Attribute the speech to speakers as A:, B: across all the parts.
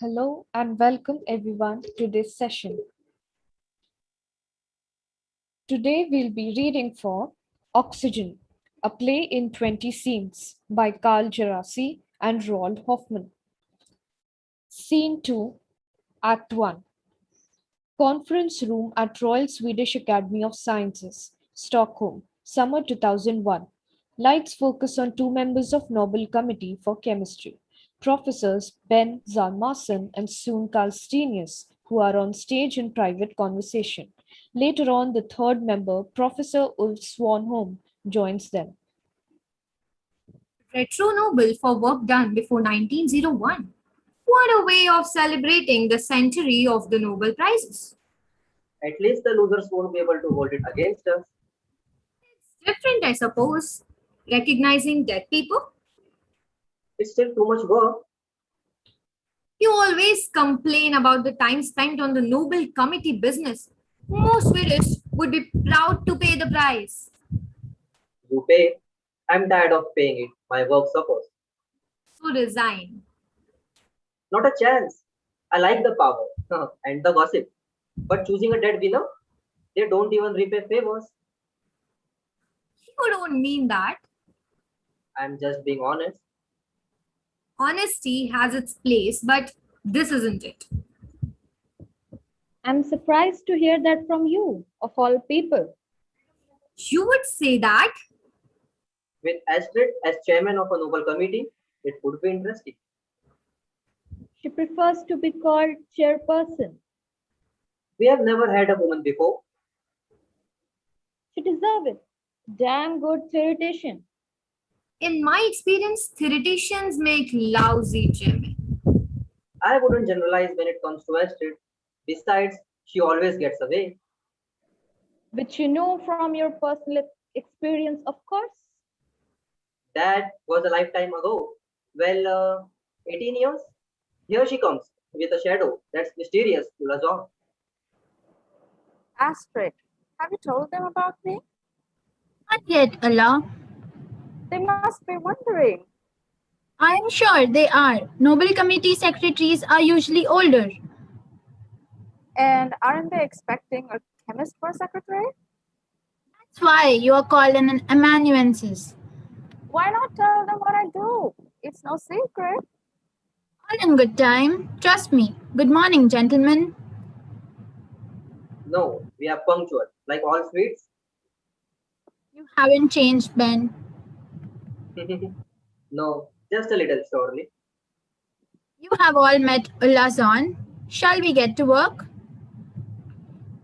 A: Hello and welcome everyone to this session. Today we'll be reading for Oxygen, a play in 20 scenes by Carl Gerasi and Roald Hoffmann. Scene 2, Act 1. Conference room at Royal Swedish Academy of Sciences, Stockholm, summer 2001. Lights focus on two members of Nobel Committee for Chemistry, Professors Ben Zalmassen and Soon Karlstenius, who are on stage in private conversation. Later on, the third member, Professor Ulf Swanholm, joins them.
B: Retro Nobel for work done before 1901. What a way of celebrating the century of the Nobel Prizes.
C: At least the losers won't be able to hold it against us.
B: It's different, I suppose. Recognizing dead people.
C: It's still too much work.
B: You always complain about the time spent on the Nobel Committee business. Most Swedish would be proud to pay the prize.
C: You pay. I'm tired of paying it. My work suffers.
B: So resign.
C: Not a chance. I like the power and the gossip. But choosing a dead winner, they don't even repay favors.
B: You don't mean that.
C: I'm just being honest.
B: Honesty has its place, but this isn't it.
D: I'm surprised to hear that from you, of all people.
B: You would say that?
C: With Astrid as chairman of a Nobel committee, it would be interesting.
D: She prefers to be called chairperson.
C: We have never had a woman before.
D: She deserves it. Damn good theoretician.
B: In my experience, theoreticians make lousy chairmen.
C: I wouldn't generalize when it comes to Astrid. Besides, she always gets away.
D: Which you know from your personal experience, of course.
C: That was a lifetime ago. Well, 18 years? Here she comes with a shadow that's mysterious to us all.
E: Astrid, have you told them about me?
F: Not yet, Allah.
E: They must be wondering.
F: I am sure they are. Nobel Committee secretaries are usually older.
E: And aren't they expecting a chemist for secretary?
F: That's why you are called an amanuensis.
E: Why not tell them what I do? It's no secret.
F: All in good time. Trust me. Good morning, gentlemen.
C: No, we are punctual, like all Swedes.
F: You haven't changed, Ben.
C: No, just a little, surely.
F: You have all met Ulazon. Shall we get to work?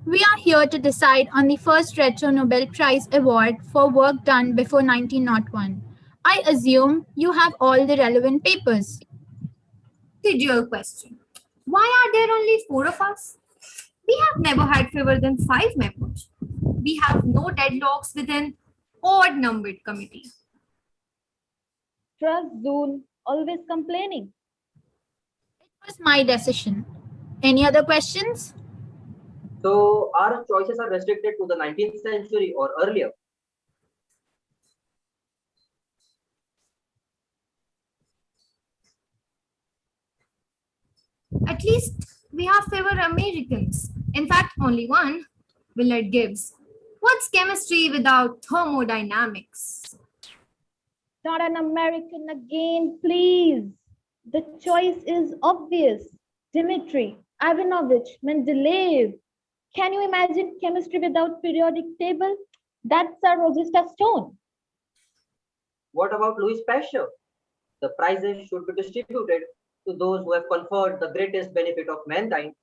F: We are here to decide on the first Retro Nobel Prize Award for work done before 1901. I assume you have all the relevant papers.
B: Trivial question. Why are there only 4 of us? We have never had fewer than 5 members. We have no deadlocks with an odd-numbered committee.
D: Trust Zool, always complaining.
F: It was my decision. Any other questions?
C: So, our choices are restricted to the 19th century or earlier.
B: At least we have fewer Americans. In fact, only one, Willard Gibbs. What's chemistry without thermodynamics?
D: Not an American again, please. The choice is obvious. Dmitri Ivanovich Mendeleev. Can you imagine chemistry without periodic table? That's a Rosetta Stone.
C: What about Louis Pasteur? The prizes should be distributed to those who have conferred the greatest benefit of mankind.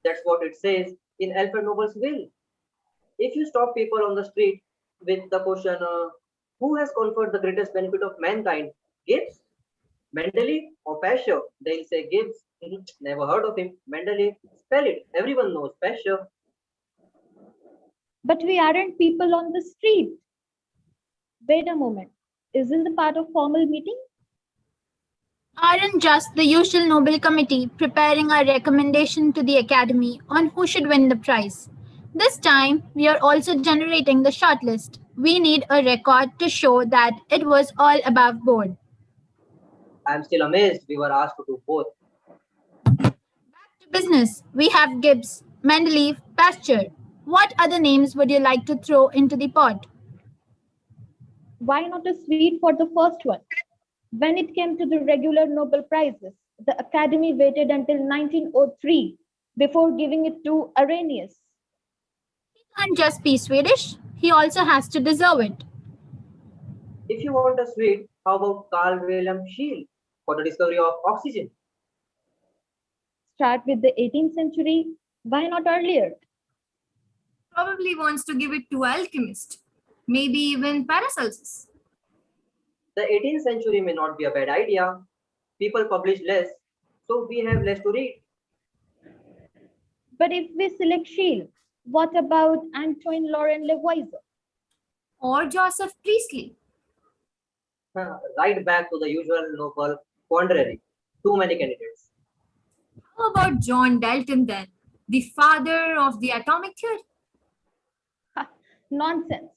C: That's what it says in Alfred Nobel's will. If you stop people on the street with the question, who has conferred the greatest benefit of mankind? Gibbs? Mendeleev or Pasteur? They'll say Gibbs. Never heard of him. Mendeleev, spell it. Everyone knows Pasteur.
D: But we aren't people on the street. Wait a moment. Isn't the part of formal meeting?
F: Aren't just the usual Nobel Committee preparing a recommendation to the Academy on who should win the prize. This time, we are also generating the shortlist. We need a record to show that it was all above board.
C: I'm still amazed we were asked to do both.
F: Business. We have Gibbs, Mendeleev, Pasteur. What other names would you like to throw into the pot?
D: Why not a sweet for the first one? When it came to the regular Nobel Prizes, the Academy waited until 1903 before giving it to Arrhenius.
F: He can't just be Swedish, he also has to deserve it.
C: If you want a sweet, how about Carl Wilhelm Scheele for the discovery of oxygen?
D: Start with the 18th century. Why not earlier?
B: Probably wants to give it to alchemist, maybe even Paracelsus.
C: The 18th century may not be a bad idea. People publish less, so we have less to read.
D: But if we select Scheele, what about Antoine Laurent Lavoisier?
B: Or Joseph Priestley.
C: Right back to the usual Nobel quandary. Too many candidates.
B: How about John Dalton then, the father of the atomic theory?
D: Nonsense.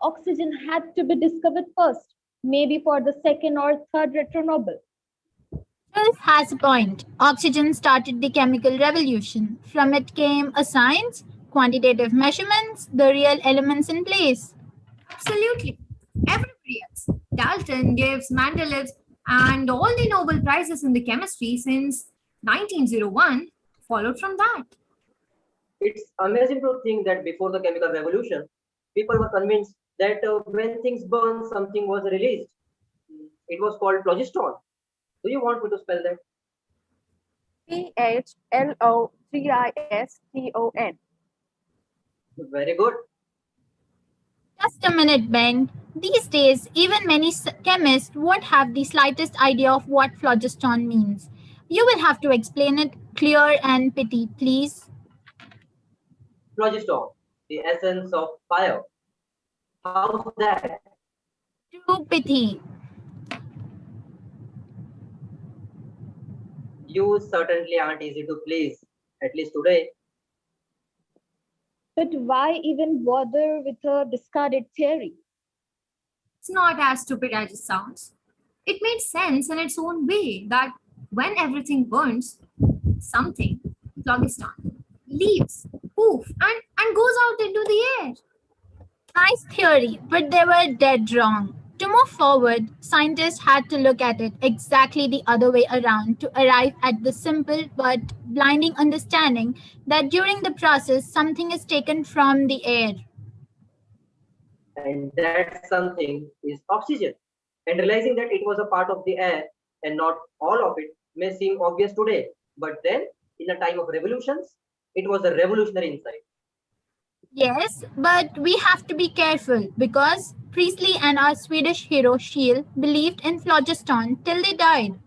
D: Oxygen had to be discovered first, maybe for the second or third retro Nobel.
F: Wolf has a point. Oxygen started the chemical revolution. From it came a science, quantitative measurements, the real elements in place.
B: Absolutely. Everybody else. Dalton, Gibbs, Mendeleev, and all the Nobel Prizes in the chemistry since 1901 followed from that.
C: It's amazing to think that before the chemical revolution, people were convinced that when things burn, something was released. It was called phlogiston. Do you want me to spell that?
E: PHLOGISTON.
C: Very good.
F: Just a minute, Ben. These days, even many chemists won't have the slightest idea of what phlogiston means. You will have to explain it clear and pithy, please.
C: Phlogiston, the essence of fire. How's that?
F: Too pithy.
C: You certainly aren't easy to please, at least today.
D: But why even bother with a discarded theory?
B: It's not as stupid as it sounds. It made sense in its own way that when everything burns, something, phlogiston, leaves, poof, and goes out into the air.
F: Nice theory, but they were dead wrong. To move forward, scientists had to look at it exactly the other way around to arrive at the simple but blinding understanding that during the process, something is taken from the air.
C: And that something is oxygen. And realizing that it was a part of the air and not all of it may seem obvious today. But then, in a time of revolutions, it was a revolutionary insight.
F: Yes, but we have to be careful because Priestley and our Swedish hero Scheele believed in phlogiston till they died.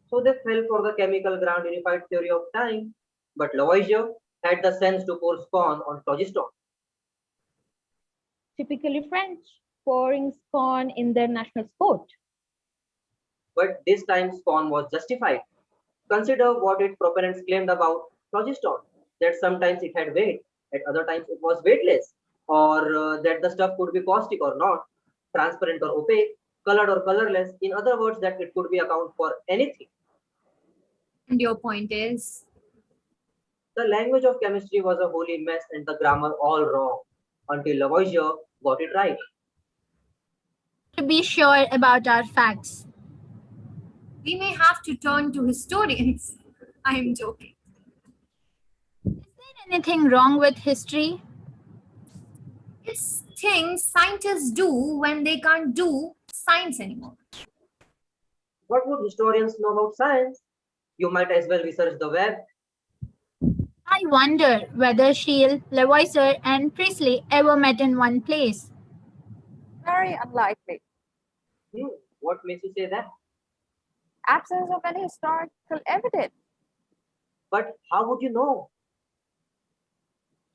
C: So they fell for the chemical ground unified theory of time. But Lavoisier had the sense to pour spawn on phlogiston.
D: Typically French, pouring spawn in their national sport.
C: But this time spawn was justified. Consider what its proponents claimed about phlogiston, that sometimes it had weight, at other times it was weightless, or that the stuff could be caustic or not, transparent or opaque, colored or colorless. In other words, that it could be account for anything.
B: And your point is?
C: The language of chemistry was a holy mess and the grammar all wrong, until Lavoisier got it right.
F: To be sure about our facts.
B: We may have to turn to historians. I am joking.
F: Is there anything wrong with history?
B: It's things scientists do when they can't do science anymore.
C: What would historians know about science? You might as well research the web.
F: I wonder whether Scheele, Lavoisier, and Priestley ever met in one place.
E: Very unlikely.
C: What makes you say that?
E: Absence of any historical evidence.
C: But how would you know?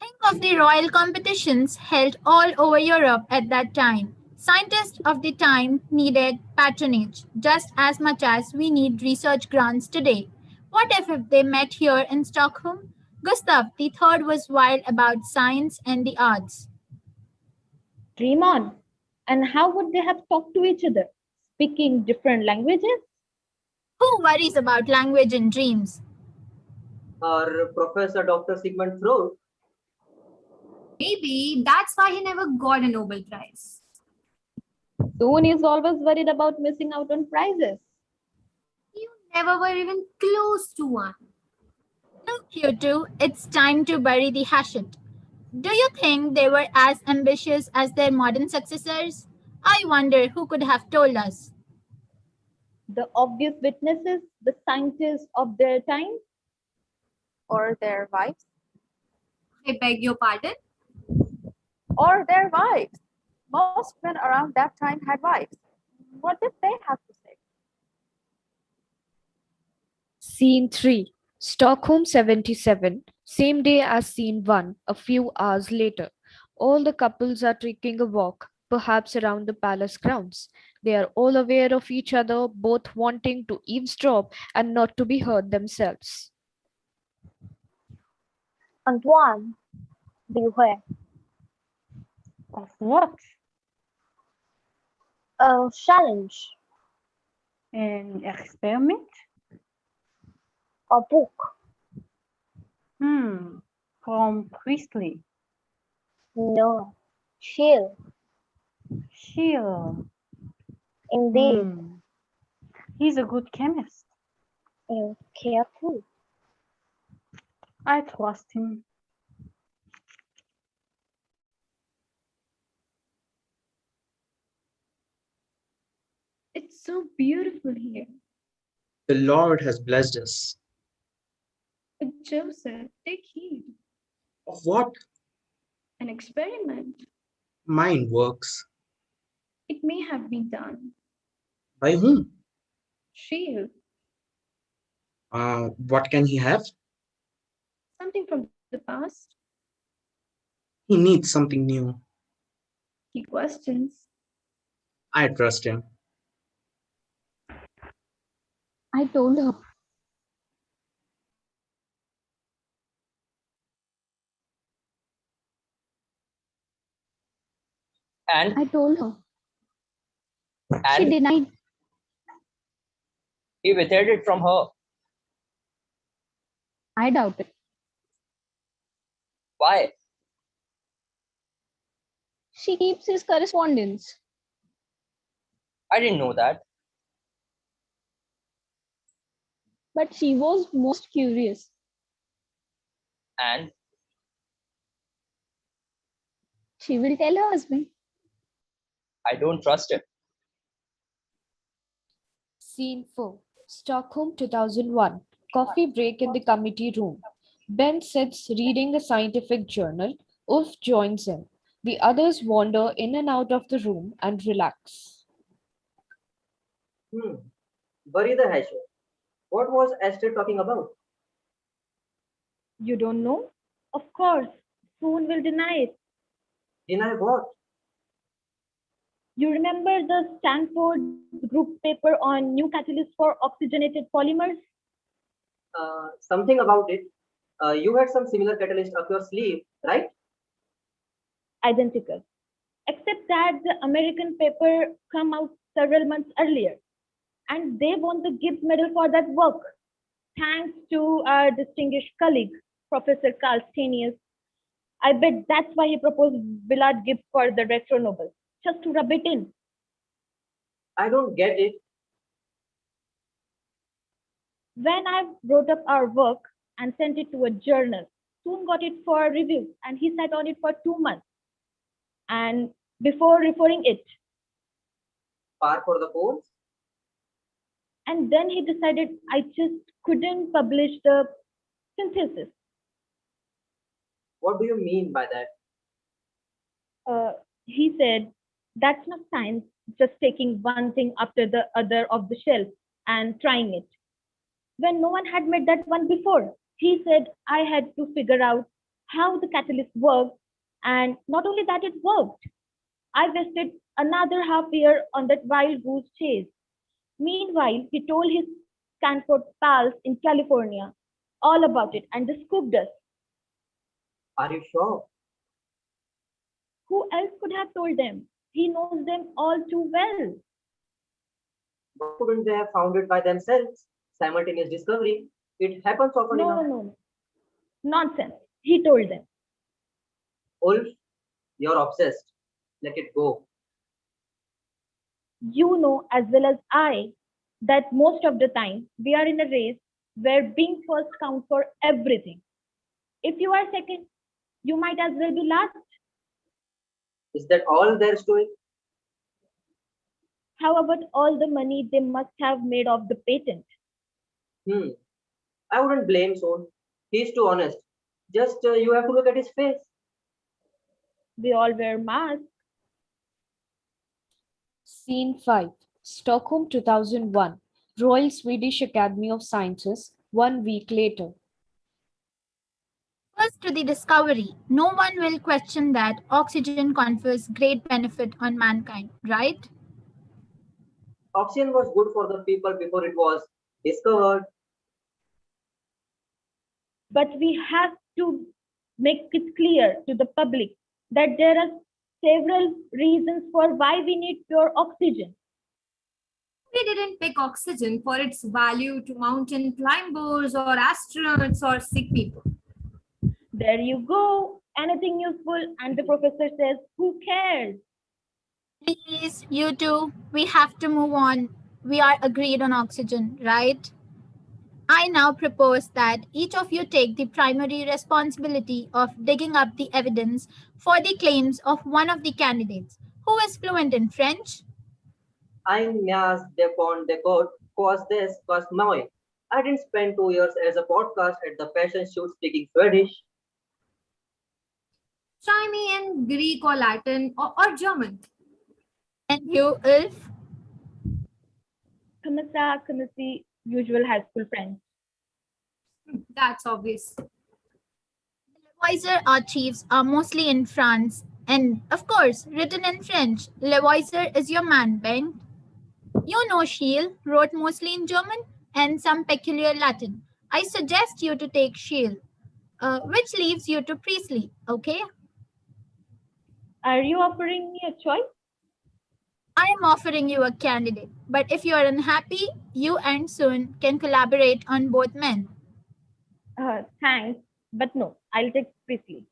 F: Think of the royal competitions held all over Europe at that time. Scientists of the time needed patronage just as much as we need research grants today. What if they met here in Stockholm? Gustav III was wild about science and the arts.
D: Dream on. And how would they have talked to each other? Speaking different languages?
F: Who worries about language in dreams?
C: Or Professor Dr. Sigmund Freud?
B: Maybe that's why he never got a Nobel Prize.
D: Soon is always worried about missing out on prizes.
B: You never were even close to one.
F: Look, you two, it's time to bury the hatchet. Do you think they were as ambitious as their modern successors? I wonder who could have told us.
D: The obvious witnesses, the scientists of their time.
E: Or their wives?
B: I beg your pardon?
E: Or their wives. Most men around that time had wives. What did they have to say?
A: Scene 3. Stockholm 77. Same day as scene 1, a few hours later. All the couples are taking a walk, perhaps around the palace grounds. They are all aware of each other, both wanting to eavesdrop and not to be heard themselves.
G: Antoine, beware.
H: Of what?
G: A challenge,
H: An experiment?
G: a book,
H: From Priestley.
G: no, chill,
H: Schill.
G: indeed,
H: He's a good chemist.
G: and careful.
H: I trust him.
A: It's so beautiful here.
I: The Lord has blessed us.
A: But Joseph, take heed.
I: Of what?
A: An experiment.
I: Mine works.
A: It may have been done.
I: By whom?
A: Shield.
I: What can he have?
A: Something from the past.
I: He needs something new.
A: He questions.
I: I trust him.
A: I told her.
J: And
A: I told her. She
J: and
A: denied.
J: he withheld it from her.
A: I doubt it.
J: Why?
A: She keeps his correspondence.
J: I didn't know that.
A: But she was most curious.
J: And
A: She will tell her husband.
J: I don't trust him.
A: Scene 4. Stockholm 2001. Coffee break in the committee room. Ben sits reading a scientific journal. Ulf joins in. The others wander in and out of the room and relax.
C: Bury the hatchet. What was Esther talking about?
D: You don't know? Of course, soon will deny it.
C: Deny what?
D: You remember the Stanford group paper on new catalysts for oxygenated polymers?
C: Something about it. You had some similar catalyst up your sleeve, right?
D: Identical. Except that the American paper come out several months earlier. And they won the Gibbs Medal for that work. Thanks to our distinguished colleague, Professor Carl Stenius. I bet that's why he proposed Willard Gibbs for the Retro Nobel, just to rub it in.
C: I don't get it.
D: When I wrote up our work and sent it to a journal, soon got it for review, and he sat on it for 2 months. And before referring it,
C: Par for the course?
D: and then he decided I just couldn't publish the synthesis.
C: What do you mean by that?
D: He said, that's not science, just taking one thing after the other off the shelf and trying it. When no one had made that one before, he said I had to figure out how the catalyst worked, and not only that, it worked. I wasted another half year on that wild goose chase. Meanwhile, he told his Stanford pals in California all about it, and they scooped us.
C: Are you sure?
D: Who else could have told them? He knows them all too well.
C: But couldn't they have found it by themselves? Simultaneous discovery. It happens often
D: No,
C: enough.
D: no, no. Nonsense, he told them.
C: Ulf, you're obsessed. Let it go.
D: You know as well as I that most of the time we are in a race where being first counts for everything. If you are second, you might as well be last.
C: Is that all there's to it?
D: How about all the money they must have made off the patent?
C: I wouldn't blame Son. He's too honest. Just you have to look at his face.
D: We all wear masks.
A: Scene 5, Stockholm 2001, Royal Swedish Academy of Sciences, 1 week later.
F: First to the discovery, no one will question that oxygen confers great benefit on mankind, right?
C: Oxygen was good for the people before it was discovered.
D: But we have to make it clear to the public that there are several reasons for why we need pure oxygen.
B: We didn't pick oxygen for its value to mountain climbers or astronauts or sick people.
D: There you go. Anything useful, and the professor says, who cares?
F: Please, you two, we have to move on. We are agreed on oxygen, right? I now propose that each of you take the primary responsibility of digging up the evidence for the claims of one of the candidates. Who is fluent in French?
C: Ein Mias depend de cause this cause moi. I didn't spend 2 years as a podcast at the fashion shoot speaking Swedish.
B: Try me in Greek or Latin or German.
F: And you, Ulf?
D: Kamasi, usual high school friends.
B: That's obvious.
F: Levoisier archives are mostly in France and, of course, written in French. Levoisier is your man, Ben. You know Scheele wrote mostly in German and some peculiar Latin. I suggest you to take Scheele, which leaves you to Priestley, okay?
D: Are you offering me a choice?
F: I am offering you a candidate, but if you are unhappy, you and Sun can collaborate on both men.
D: Thanks, but no, I'll take Priestley.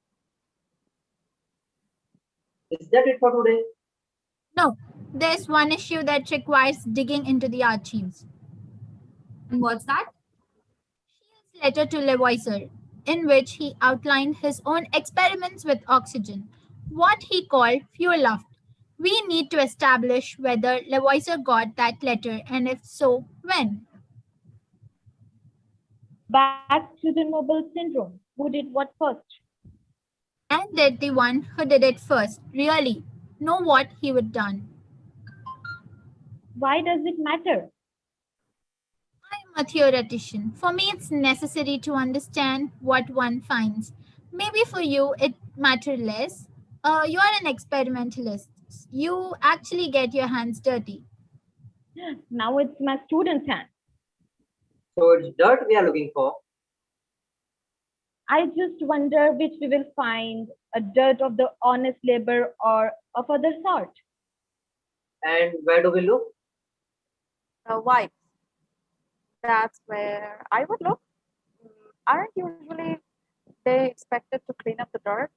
C: Is that it for today?
F: No, there's one issue that requires digging into the archives.
B: And what's that?
F: Scheele's letter to Levoisier, in which he outlined his own experiments with oxygen, what he called Feuerluft. We need to establish whether Levoisier got that letter and if so, when.
D: Back to the Nobel syndrome. Who did what first?
F: And did the one who did it first really know what he would done?
D: Why does it matter?
F: I'm a theoretician. For me, it's necessary to understand what one finds. Maybe for you, it matters less. You are an experimentalist. You actually get your hands dirty.
D: Now it's my student's hand.
C: So it's dirt we are looking for.
D: I just wonder which we will find, a dirt of the honest labor or of other sort.
C: And where do we look?
E: The wipes. That's where I would look. Aren't usually they expected to clean up the dirt?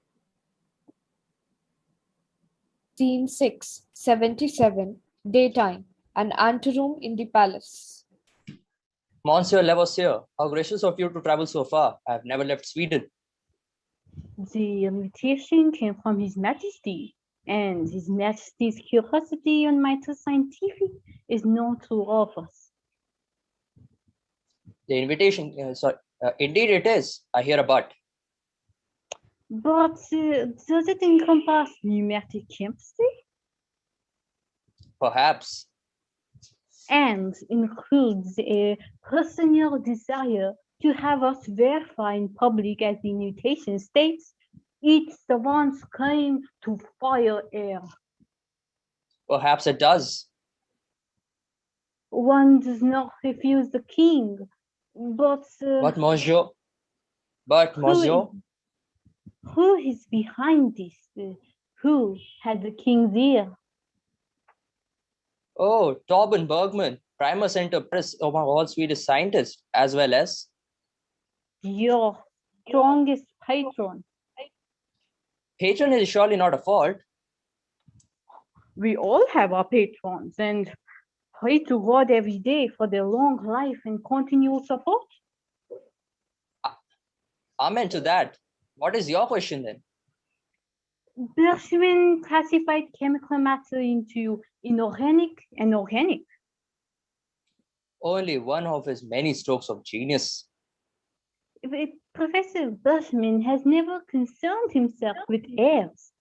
A: Scene 6, 77, daytime, an anteroom in the palace.
J: Monsieur Levasseur, how gracious of you to travel so far. I have never left Sweden.
H: The invitation came from His Majesty, and His Majesty's curiosity on matters scientific is known to all of us.
J: The invitation, indeed it is. I hear a but.
H: But does it encompass pneumatic chemistry?
J: Perhaps.
H: And includes a personal desire to have us verify in public, as the invitation states, it's the one's claim to fire air.
J: Perhaps it does.
H: One does not refuse the king, but...
J: But monsieur,
H: who is behind this? Who had the king's ear?
J: Oh, Torben Bergman, Primer Center Press among all Swedish scientists, as well as
H: Your strongest patron.
J: Patron is surely not a fault.
H: We all have our patrons and pray to God every day for their long life and continual support.
J: Amen to that. What is your question then?
H: Bergman classified chemical matter into inorganic and organic.
J: Only one of his many strokes of genius.
H: Professor Bergman has never concerned himself with airs.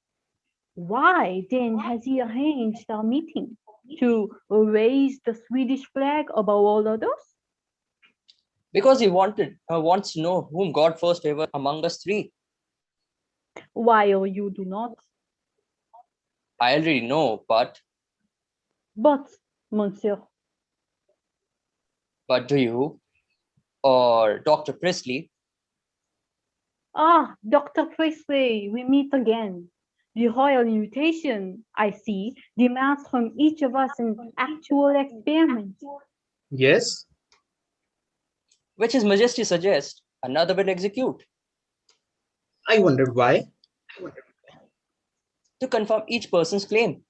H: Why then has he arranged our meeting? To raise the Swedish flag above all others?
J: Because he wants to know whom God first favored among us three.
H: While you do not.
J: I already know, but
H: Monsieur.
J: But do you? Or Dr. Priestley?
H: Ah, Dr. Priestley, we meet again. The royal invitation, I see, demands from each of us an actual experiment.
I: Yes?
J: Which His Majesty suggests another will execute.
I: I wondered why.
J: To confirm each person's claim.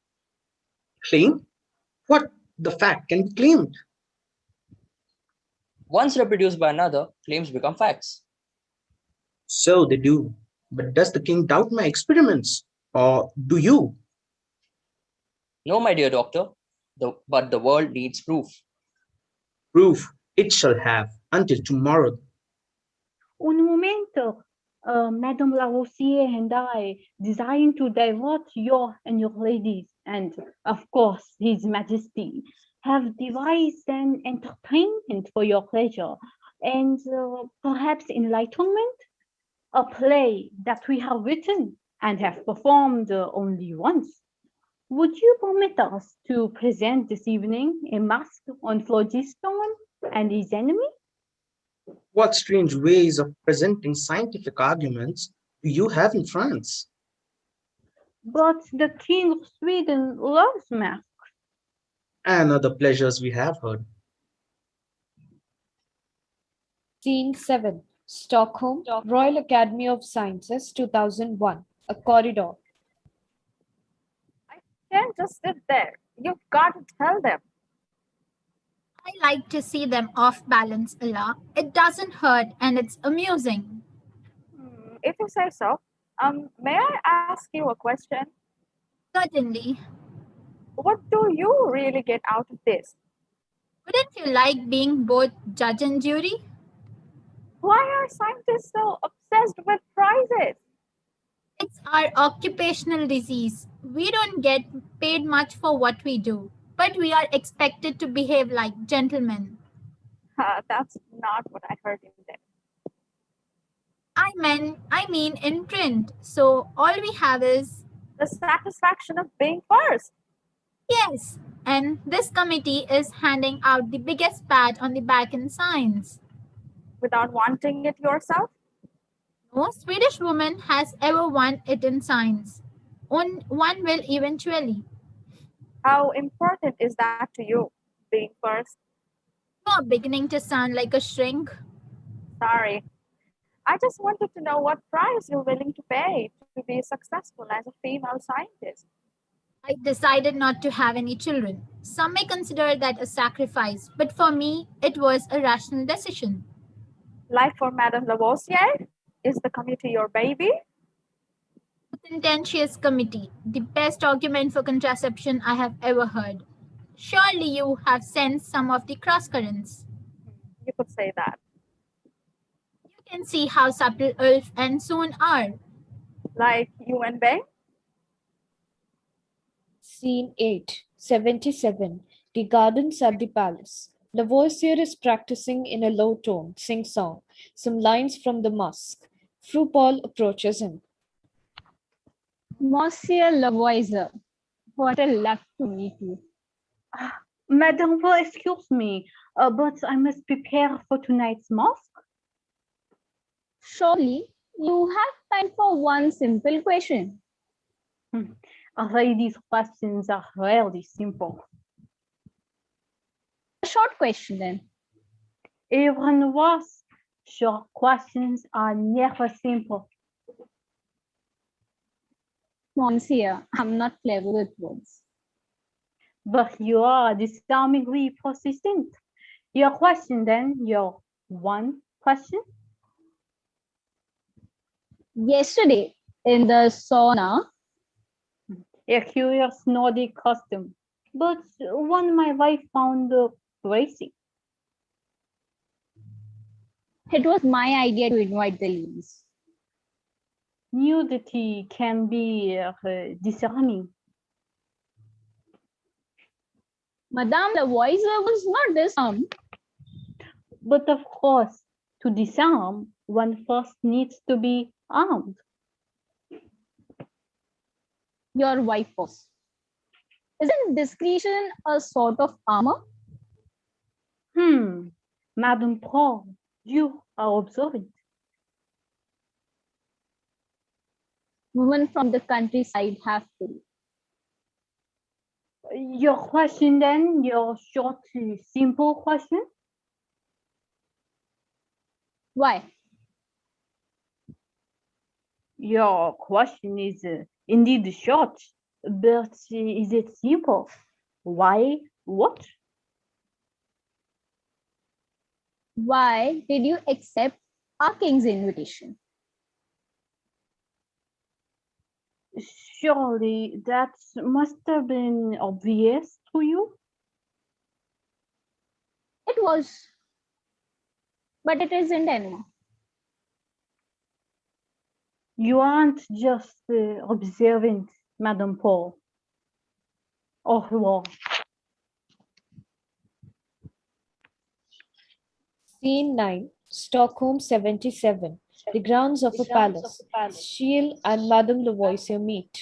I: Claim? What the fact can be claimed?
J: Once reproduced by another, claims become facts.
I: So they do. But does the king doubt my experiments? Or do you?
J: No, my dear doctor, but the world needs proof.
I: Proof it shall have until tomorrow.
H: Un momento. Madame Lavoisier and I design to divert your and your ladies, and of course His Majesty, have devised an entertainment for your pleasure and perhaps enlightenment. A play that we have written and have performed only once. Would you permit us to present this evening a masque on phlogiston and his enemy?
I: What strange ways of presenting scientific arguments do you have in France?
H: But the King of Sweden loves masks.
I: And other pleasures we have heard.
A: Scene 7. Stockholm, Royal Academy of Sciences, 2001. A corridor.
E: I can't just sit there. You've got to tell them.
F: I like to see them off balance a lot. It doesn't hurt and it's amusing.
E: If you say so. May I ask you a question?
F: Certainly.
E: What do you really get out of this?
F: Wouldn't you like being both judge and jury?
E: Why are scientists so obsessed with prizes?
F: It's our occupational disease. We don't get paid much for what we do, but we are expected to behave like gentlemen.
E: That's not what I heard you say.
F: I mean in print. So all we have is
E: the satisfaction of being first.
F: Yes, and this committee is handing out the biggest pat on the back in science.
E: Without wanting it yourself?
F: No Swedish woman has ever won it in science. One will eventually.
E: How important is that to you, being first?
F: You are beginning to sound like a shrink.
E: Sorry. I just wanted to know what price you're willing to pay to be successful as a female scientist.
F: I decided not to have any children. Some may consider that a sacrifice, but for me, it was a rational decision.
E: Like for Madame Lavoisier? Is the committee your baby?
F: A contentious committee, the best argument for contraception I have ever heard. Surely you have sensed some of the cross currents.
E: You could say that.
F: You can see how subtle Ulf and Soon are.
E: Like you and Bey?
A: Scene 8. 77. The Gardens at the Palace. Lavoisier is practicing in a low tone, sing-song, some lines from the Masque. Fru Paul approaches him.
D: Monsieur Lavoisier, what a luck to meet you.
H: Madame, excuse me, but I must prepare for tonight's masque.
D: Surely you have time for one simple question.
H: A lady's questions are rarely simple.
D: A short question then.
H: Et Renoir, Short questions are never simple.
K: Monsieur, I'm not clever with words.
H: But you are disarmingly persistent. Your question then, your one question?
K: Yesterday, in the sauna,
H: A curious Nordic custom, but one my wife found crazy.
K: it was my idea to invite the ladies.
H: Nudity can be disarming.
K: Madame Lavoisier was not disarmed.
H: But of course, to disarm, one first needs to be armed.
K: Your wife was. Isn't discretion a sort of armor?
H: Madame Paul, you are observant.
K: Women from the countryside have to be.
H: Your question then, your short, simple question?
K: Why?
H: Your question is indeed short, but is it simple? Why? What?
K: Why did you accept our king's invitation?
H: Surely that must have been obvious to you.
K: It was, but it isn't anymore.
H: You aren't just observant, Madame Paul. Au revoir.
A: Scene 9, Stockholm 77. The grounds of a palace. Schiele and Madame Lavoisier meet.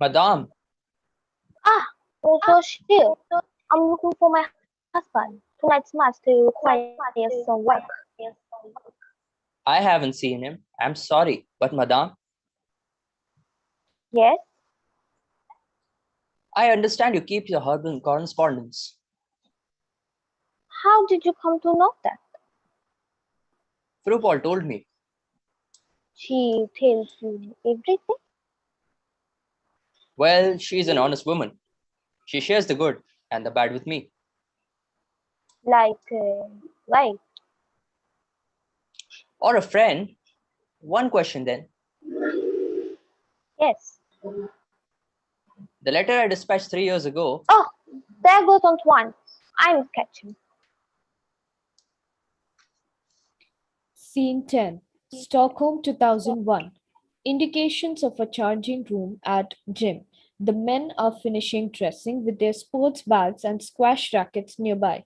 J: Madame,
G: So Shield, I'm looking for my husband. Tonight's master requires some work.
J: I haven't seen him. I'm sorry, but Madame,
G: Yes?
J: I understand you keep your herbal correspondence.
G: How did you come to know that?
J: Fru Paul told me.
G: She tells you everything?
J: Well, she's an honest woman. She shares the good and the bad with me.
G: Like, right.
J: Or a friend. One question then.
G: Yes.
J: The letter I dispatched 3 years ago.
G: Oh, there goes Antoine. I'm catching.
A: Scene 10, Stockholm 2001. Indications of a changing room at gym. The men are finishing dressing with their sports bags and squash rackets nearby.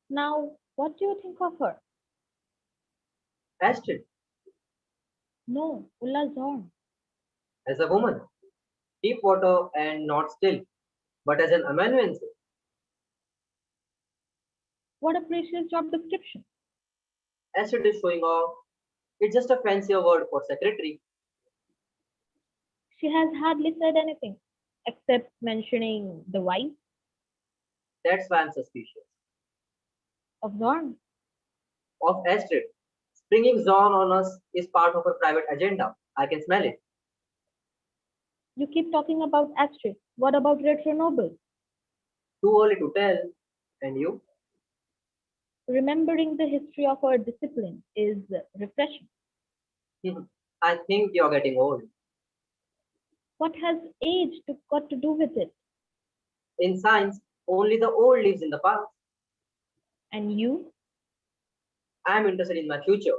D: Now, what do you think of her?
C: Astrid,
D: No, Ulla Zorn.
C: as a woman, deep water and not still, but as an amanuensis.
D: What a precious job description.
C: Astrid is showing off. It's just a fancier word for secretary.
D: She has hardly said anything except mentioning the wife
C: That's why I'm suspicious.
D: of Zorn.
C: Of Astrid. Springing Zorn on us is part of her private agenda. I can smell it.
D: You keep talking about Astrid. What about Retro Noble?
C: Too early to tell. And you?
D: Remembering the history of our discipline is refreshing.
C: I think you're getting old.
D: What has age got to do with it?
C: In science, only the old lives in the past.
D: And you?
C: I'm interested in my future,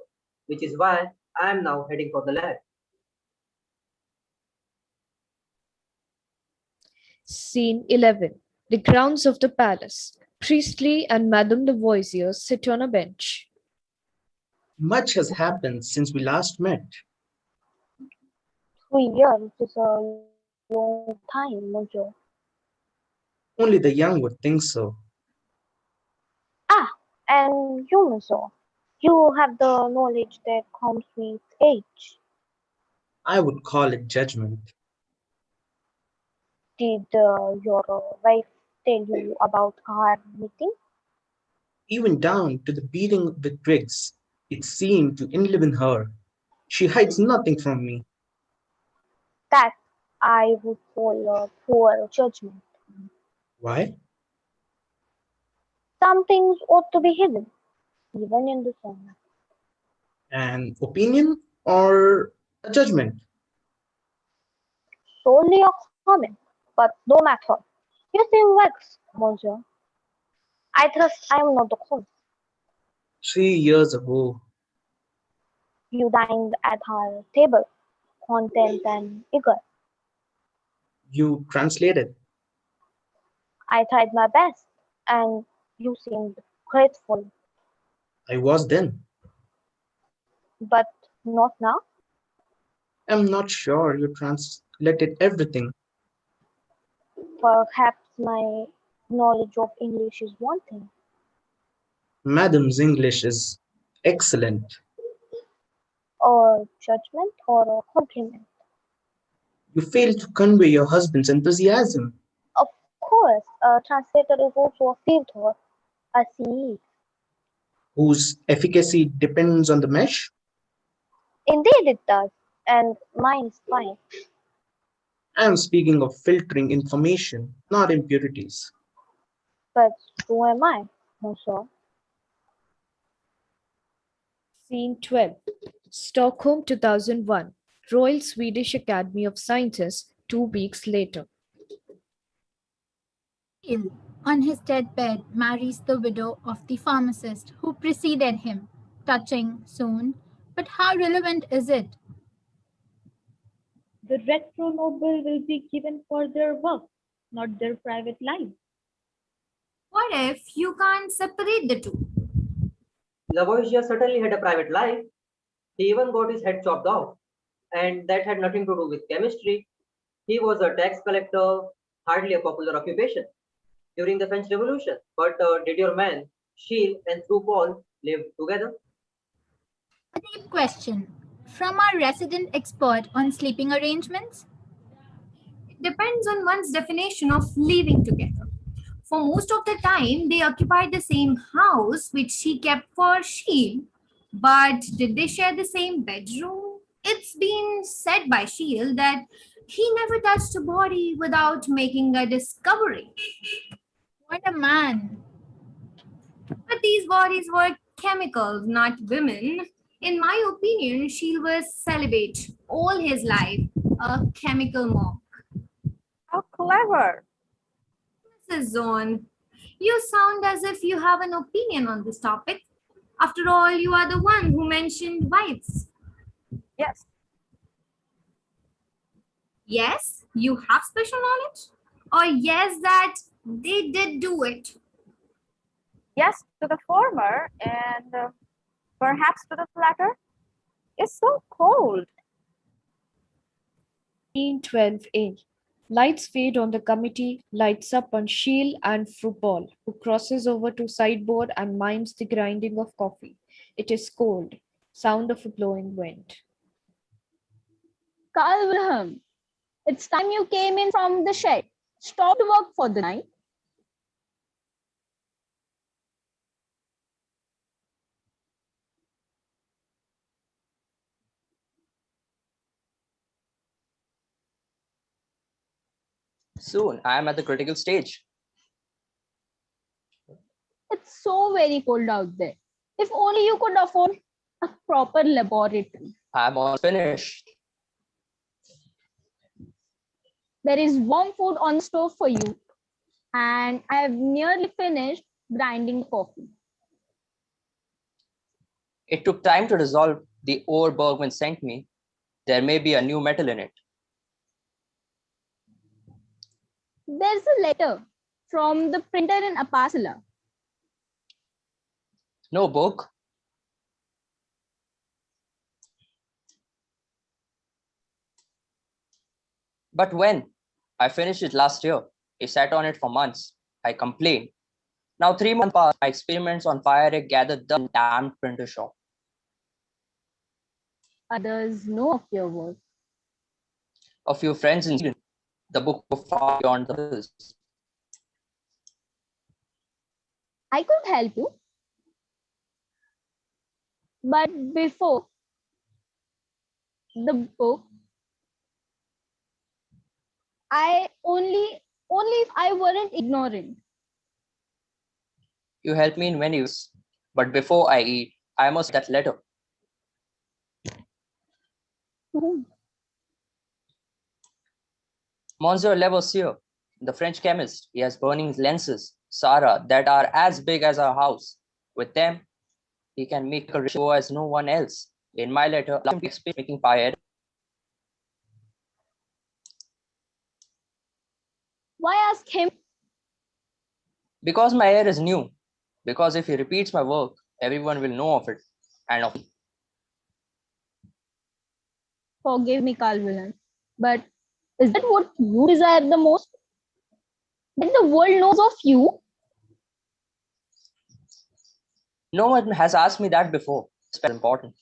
C: which is why I'm now heading for the lab.
A: Scene 11, The grounds of the palace. Priestley and Madame Lavoisier sit on a bench.
I: Much has happened since we last met.
G: 3 years is a long time, Mojo.
I: Only the young would think so.
G: And you, Mojo, you have the knowledge that comes with age.
I: I would call it judgment.
G: Did your wife tell you about our meeting?
I: even down to the beating with twigs. It seemed to enliven her. She hides nothing from me.
G: That I would call a poor judgment.
I: Why?
G: Some things ought to be hidden, even in the sun.
I: An opinion or a judgment?
G: Solely a comment, but no matter. You seem vexed, monsieur. I trust I am not the cause.
I: 3 years ago,
G: You dined at our table, content and eager.
I: you translated.
G: I tried my best, and you seemed grateful,
I: I was then.
G: but not now.
I: I'm not sure you translated everything.
G: Perhaps my knowledge of English is wanting.
I: Madam's English is excellent.
G: Or judgment or a compliment.
I: You failed to convey your husband's enthusiasm.
G: Of course, a translator is also a field work, a CE.
I: Whose efficacy depends on the mesh.
G: Indeed it does, and mine is fine.
I: I am speaking of filtering information, not impurities.
G: But who am I, monsieur?
A: Scene 12. Stockholm 2001. Royal Swedish Academy of Sciences 2 weeks later.
F: Steele, on his deathbed, marries the widow of the pharmacist who preceded him. Touching, soon, but how relevant is it?
D: The retro Nobel will be given for their work, not their private lives.
B: What if you can't separate the two?
C: Lavoisier certainly had a private life. He even got his head chopped off. And that had nothing to do with chemistry. He was a tax collector, hardly a popular occupation during the French Revolution. But did your man, Scheele and Through Paul, live together?
F: A deep question from our resident expert on sleeping arrangements.
B: It depends on one's definition of living together. For most of the time, they occupied the same house, which he kept for Scheele. But did they share the same bedroom? It's been said by Scheele that he never touched a body without making a discovery.
F: What a man!
B: But these bodies were chemicals, not women. In my opinion, Scheele was celibate all his life, a chemical monk.
E: How clever.
B: Mrs. Zone, you sound as if you have an opinion on this topic. After all, you are the one who mentioned wives.
E: Yes.
B: Yes, you have special knowledge? Or yes, that they did do it?
E: Yes to the former and perhaps to the latter. It's so cold.
A: Scene 12A. Lights fade on the committee, lights up on Scheele and Paul, who crosses over to sideboard and mimes the grinding of coffee. It is cold. Sound of a blowing wind.
K: Carl Wilhelm, it's time you came in from the shed. Stopped work for the night.
J: Soon, I am at the critical stage.
K: It's so very cold out there. If only you could afford a proper laboratory.
J: I am almost finished.
K: There is warm food on the stove for you, and I have nearly finished grinding coffee.
J: It took time to resolve the ore Bergman sent me. There may be a new metal in it.
K: There's a letter from the printer in Apasala.
J: No book. But when? I finished it last year. I sat on it for months. I complained. Now 3 months past, my experiments on fire egg gathered the damn printer shop.
K: Others know of your work.
J: A few friends in Sweden. The book was far beyond the bills.
K: I could help you. But before the book, I only if I weren't ignorant.
J: You help me in many ways, but before I eat, I must that letter. Monsieur Lavoisier, the French chemist, he has burning lenses, Sarah, that are as big as our house. With them, he can make a ratio as no one else. In my letter, I'm making pie.
K: Why ask him?
J: Because my hair is new. Because if he repeats my work, everyone will know of it. And of
K: Forgive me, Carl Wilhelm. But is that what you desire the most? That the world knows of you?
J: no one has asked me that before. It's very important.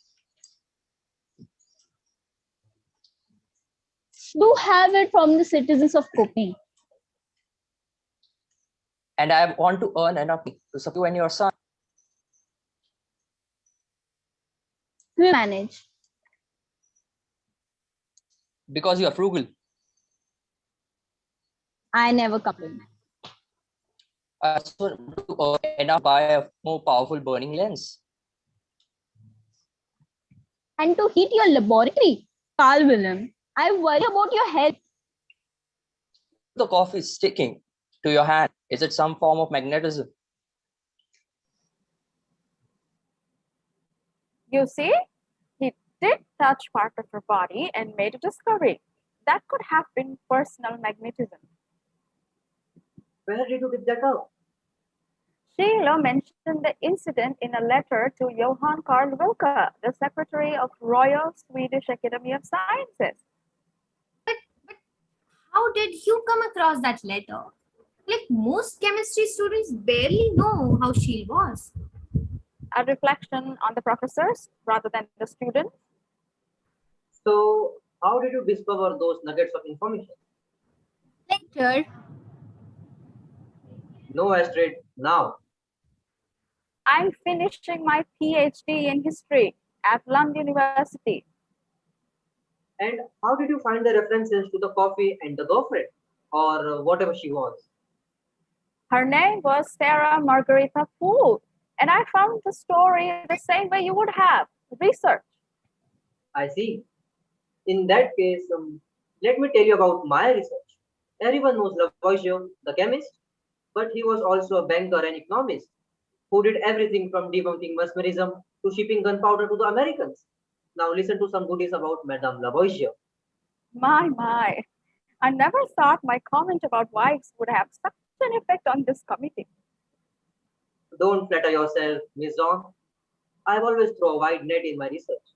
K: Do have it from the citizens of Kopi.
J: And I want to earn enough to support you and your son.
K: We manage.
J: Because you are frugal.
K: I never complain.
J: So to earn enough to buy a more powerful burning lens.
K: And to heat your laboratory, Carl Wilhelm, I worry about your health.
J: The coffee is sticking to your hand. Is it some form of magnetism?
E: You see, he did touch part of her body and made a discovery. That could have been personal magnetism.
C: Where did you pick that up?
E: Sheila mentioned the incident in a letter to Johann Carl Wilke, the secretary of Royal Swedish Academy of Sciences.
B: But how did you come across that letter? Like most chemistry students barely know how Sheil was.
E: A reflection on the professors rather than the students.
C: So, how did you discover those nuggets of information?
F: Later,
C: No, Astrid, now.
E: I'm finishing my PhD in history at Lund University.
C: And how did you find the references to the coffee and the girlfriend, or whatever she was?
E: Her name was Sarah Margarita Poole, and I found the story the same way you would have, research.
C: I see. In that case, let me tell you about my research. Everyone knows Lavoisier, the chemist, but he was also a banker and economist who did everything from debunking mesmerism to shipping gunpowder to the Americans. Now listen to some goodies about Madame Lavoisier.
E: My. I never thought my comment about wives would have such an effect on this committee.
C: Don't flatter yourself, Miss Dawn. I've always thrown a wide net in my research.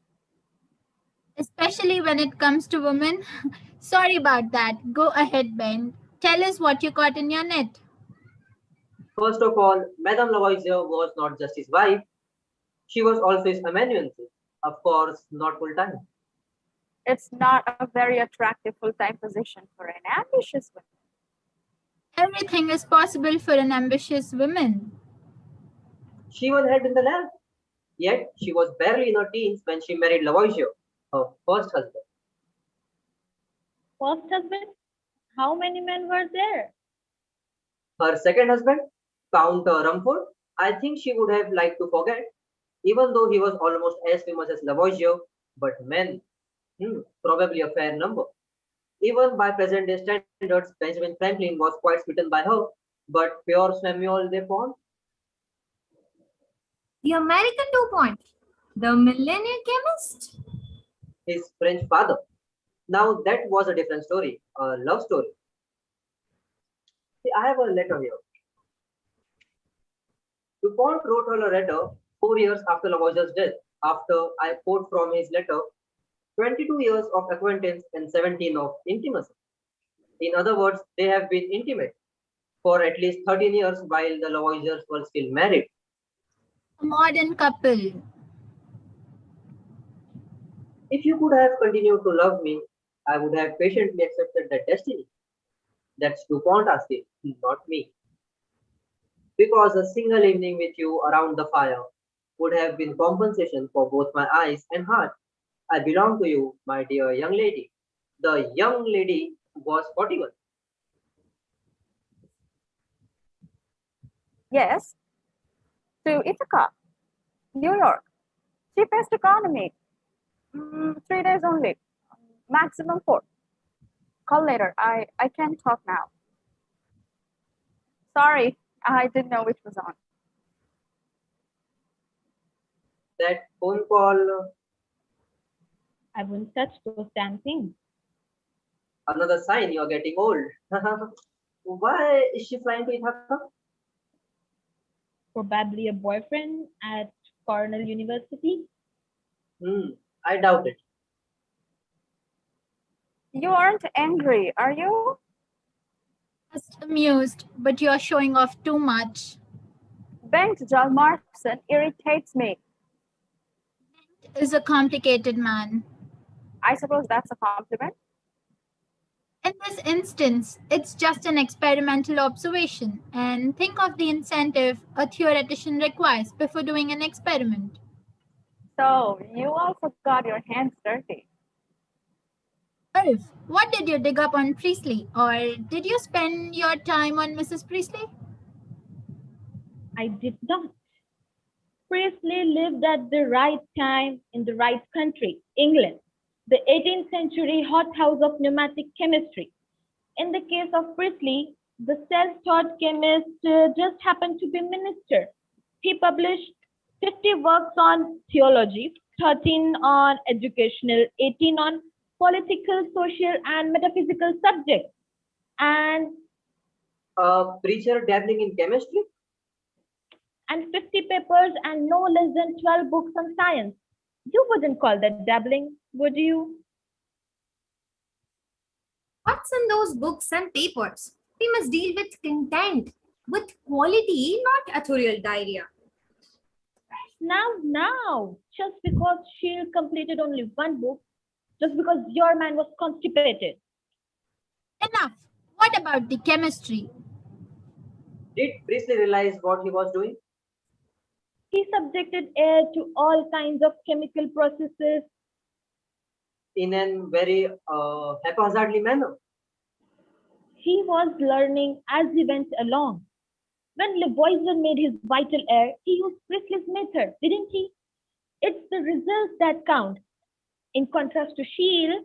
F: especially when it comes to women. Sorry about that. Go ahead, Ben. Tell us what you got in your net.
C: First of all, Madame Lavoisier was not just his wife, she was also his amanuensis. Of course, not full time.
E: It's not a very attractive full-time position for an ambitious woman.
F: Everything is possible for an ambitious woman.
C: She was head in the lab. Yet, she was barely in her teens when she married Lavoisier, her first husband.
D: First husband? How many men were there?
C: Her second husband, Count Rumford, I think she would have liked to forget, even though he was almost as famous as Lavoisier, but men, probably a fair number. Even by present day standards, Benjamin Franklin was quite smitten by her, but pure Samuel Dupont.
B: The American DuPont, the millionaire chemist.
C: His French father. Now that was a different story, a love story. See, I have a letter here. DuPont wrote her a letter 4 years after Lavoisier's death. After I quote from his letter, 22 years of acquaintance and 17 of intimacy. In other words, they have been intimate for at least 13 years while the Lavoisiers were still married.
F: A modern couple.
C: If you could have continued to love me, I would have patiently accepted that destiny. That's DuPont asking, not me. Because a single evening with you around the fire, would have been compensation for both my eyes and heart. I belong to you, my dear young lady. The young lady was 41.
E: Yes, to Ithaca, New York. Cheapest economy. 3 days only. Maximum 4. Call later. I can't talk now. Sorry, I didn't know which was on.
C: That phone call,
D: I wouldn't touch those damn things.
C: another sign you're getting old. Why is she flying to Ithaca?
D: Probably a boyfriend at Cornell University.
C: I doubt it.
E: You aren't angry, are you?
F: Just amused, but you're showing off too much.
E: Bengt Hjalmarsson irritates me.
F: Is a complicated man.
E: I suppose that's a compliment.
F: In this instance, it's just an experimental observation, and think of the incentive a theoretician requires before doing an experiment.
E: So, you also got your hands dirty.
F: Ulf, what did you dig up on Priestley, or did you spend your time on Mrs. Priestley?
D: I did not. Priestley lived at the right time in the right country, England, the 18th century hothouse of pneumatic chemistry. In the case of Priestley, the self-taught chemist just happened to be minister. He published 50 works on theology, 13 on educational, 18 on political, social, and metaphysical subjects. And
C: A preacher dabbling in chemistry?
D: 50 papers and no less than 12 books on science. You wouldn't call that dabbling, would you?
B: What's in those books and papers? We must deal with content, with quality, not authorial diarrhea.
D: Now, just because she completed only one book, just because your man was constipated.
F: Enough. What about the chemistry?
C: Did Priestley realize what he was doing?
D: He subjected air to all kinds of chemical processes.
C: In a very haphazardly manner.
D: He was learning as he went along. When Lavoisier made his vital air, he used Priestley's method, didn't he? It's the results that count. In contrast to Scheele,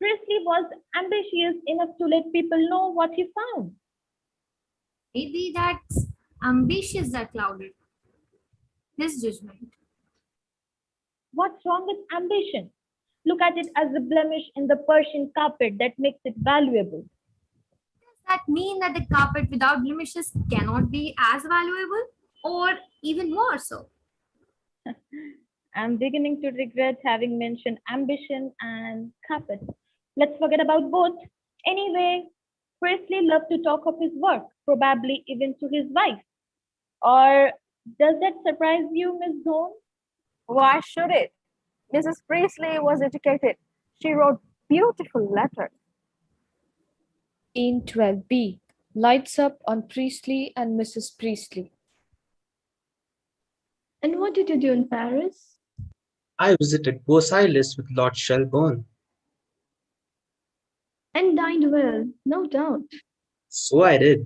D: Priestley was ambitious enough to let people know what he found.
B: Maybe that's ambitious that clouded his judgment.
D: What's wrong with ambition? Look at it as a blemish in the Persian carpet that makes it valuable.
B: Does that mean that the carpet without blemishes cannot be as valuable or even more so?
D: I'm beginning to regret having mentioned ambition and carpet. Let's forget about both. Anyway, Priestley loved to talk of his work, probably even to his wife. Or does that surprise you, Miss Zone?
E: Why should it? Mrs. Priestley was educated. She wrote beautiful letters.
A: Scene 12b. Lights up on Priestley and Mrs. Priestley.
K: And what did you do in Paris?
I: I visited Versailles with Lord Shelburne.
K: And dined well, no doubt.
I: So I did,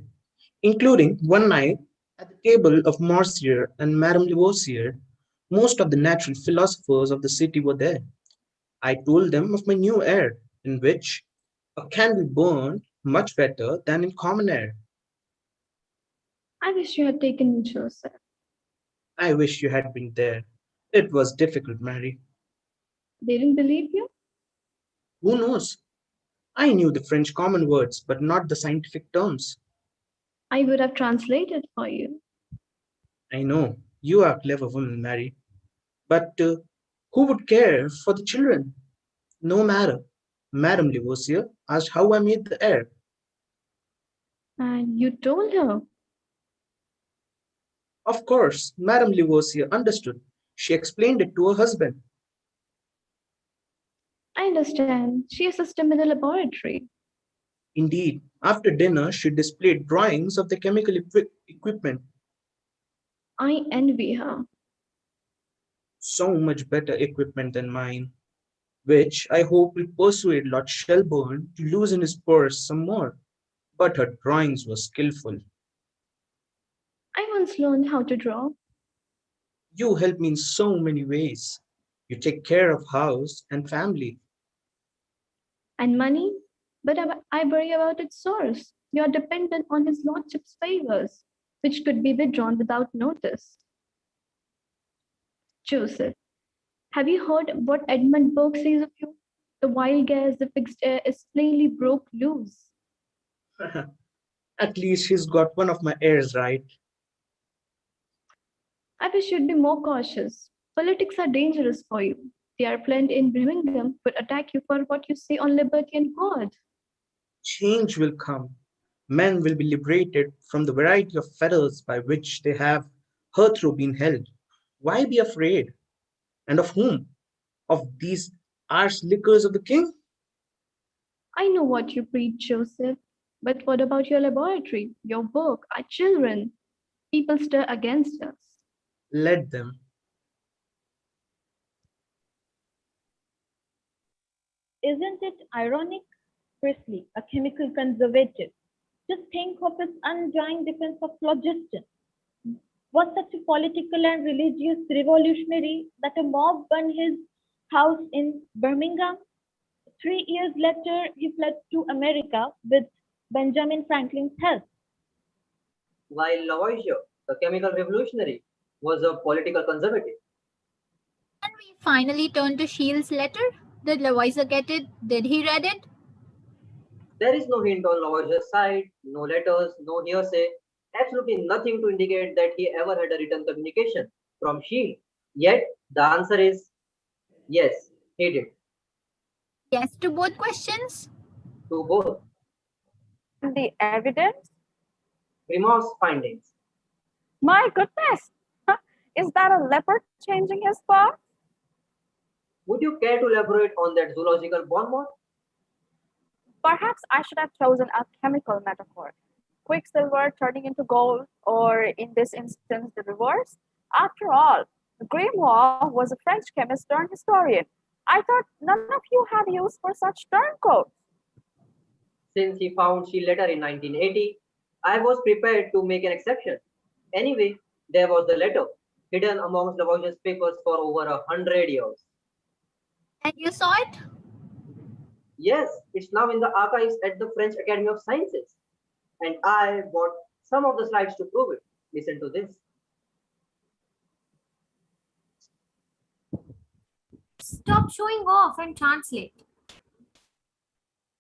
I: including one night at the table of Morsier and Madame Lavoisier. Most of the natural philosophers of the city were there. I told them of my new air, in which a candle burned much better than in common air.
K: I wish you had taken me, Joseph.
I: I wish you had been there. It was difficult, Mary.
K: They didn't believe you?
I: Who knows? I knew the French common words, but not the scientific terms.
K: I would have translated for you.
I: I know, you are a clever woman, Mary. But who would care for the children? No matter. Madame Lavoisier asked how I made the air.
K: And you told her.
I: Of course, Madame Lavoisier understood. She explained it to her husband.
K: I understand. She assisted in the laboratory.
I: Indeed, after dinner, she displayed drawings of the chemical equipment.
K: I envy her.
I: So much better equipment than mine, which I hope will persuade Lord Shelburne to loosen his purse some more. But her drawings were skillful.
D: I once learned how to draw.
I: You help me in so many ways. You take care of house and family.
D: And money, but I worry about its source. You are dependent on his lordship's favors, which could be withdrawn without notice. Joseph, have you heard what Edmund Burke says of you? The wild gas, the fixed air is plainly broke loose.
I: At least he's got one of my heirs right.
D: I wish you'd be more cautious. Politics are dangerous for you. They are planned in Birmingham could attack you for what you say on liberty and God.
I: Change will come. Men will be liberated from the variety of fetters by which they have hitherto been held. Why be afraid? And of whom? Of these arch liquors of the king?
D: I know what you preach, Joseph, but what about your laboratory, your work, our children? People stir against us.
I: Let them.
D: Isn't it ironic? Priestley, a chemical conservative. Just think of his undying defense of phlogiston. Was such a political and religious revolutionary that a mob burned his house in Birmingham. 3 years later, he fled to America with Benjamin Franklin's help.
C: While Lavoisier, the chemical revolutionary, was a political conservative.
F: And we finally turn to Shields' letter. Did Lavoisier get it? Did he read it?
C: There is no hint on Lavoisier's side, no letters, no hearsay, absolutely nothing to indicate that he ever had a written communication from Shield. Yet, the answer is yes, he did.
F: Yes to both questions?
C: To both.
E: The evidence?
C: Grimaud's findings.
E: My goodness! Is that a leopard changing his spots?
C: Would you care to elaborate on that zoological bon mot?
E: Perhaps I should have chosen a chemical metaphor. Quicksilver turning into gold, or in this instance, the reverse. After all, Grimoire was a French chemist turned historian. I thought none of you had use for such turncoats.
C: Since he found Shield letter in 1980, I was prepared to make an exception. Anyway, there was the letter, hidden amongst Lavoisier's papers for over 100 years.
F: And you saw it?
C: Yes, it's now in the archives at the French Academy of Sciences. And I bought some of the slides to prove it. Listen to this.
B: Stop showing off and translate.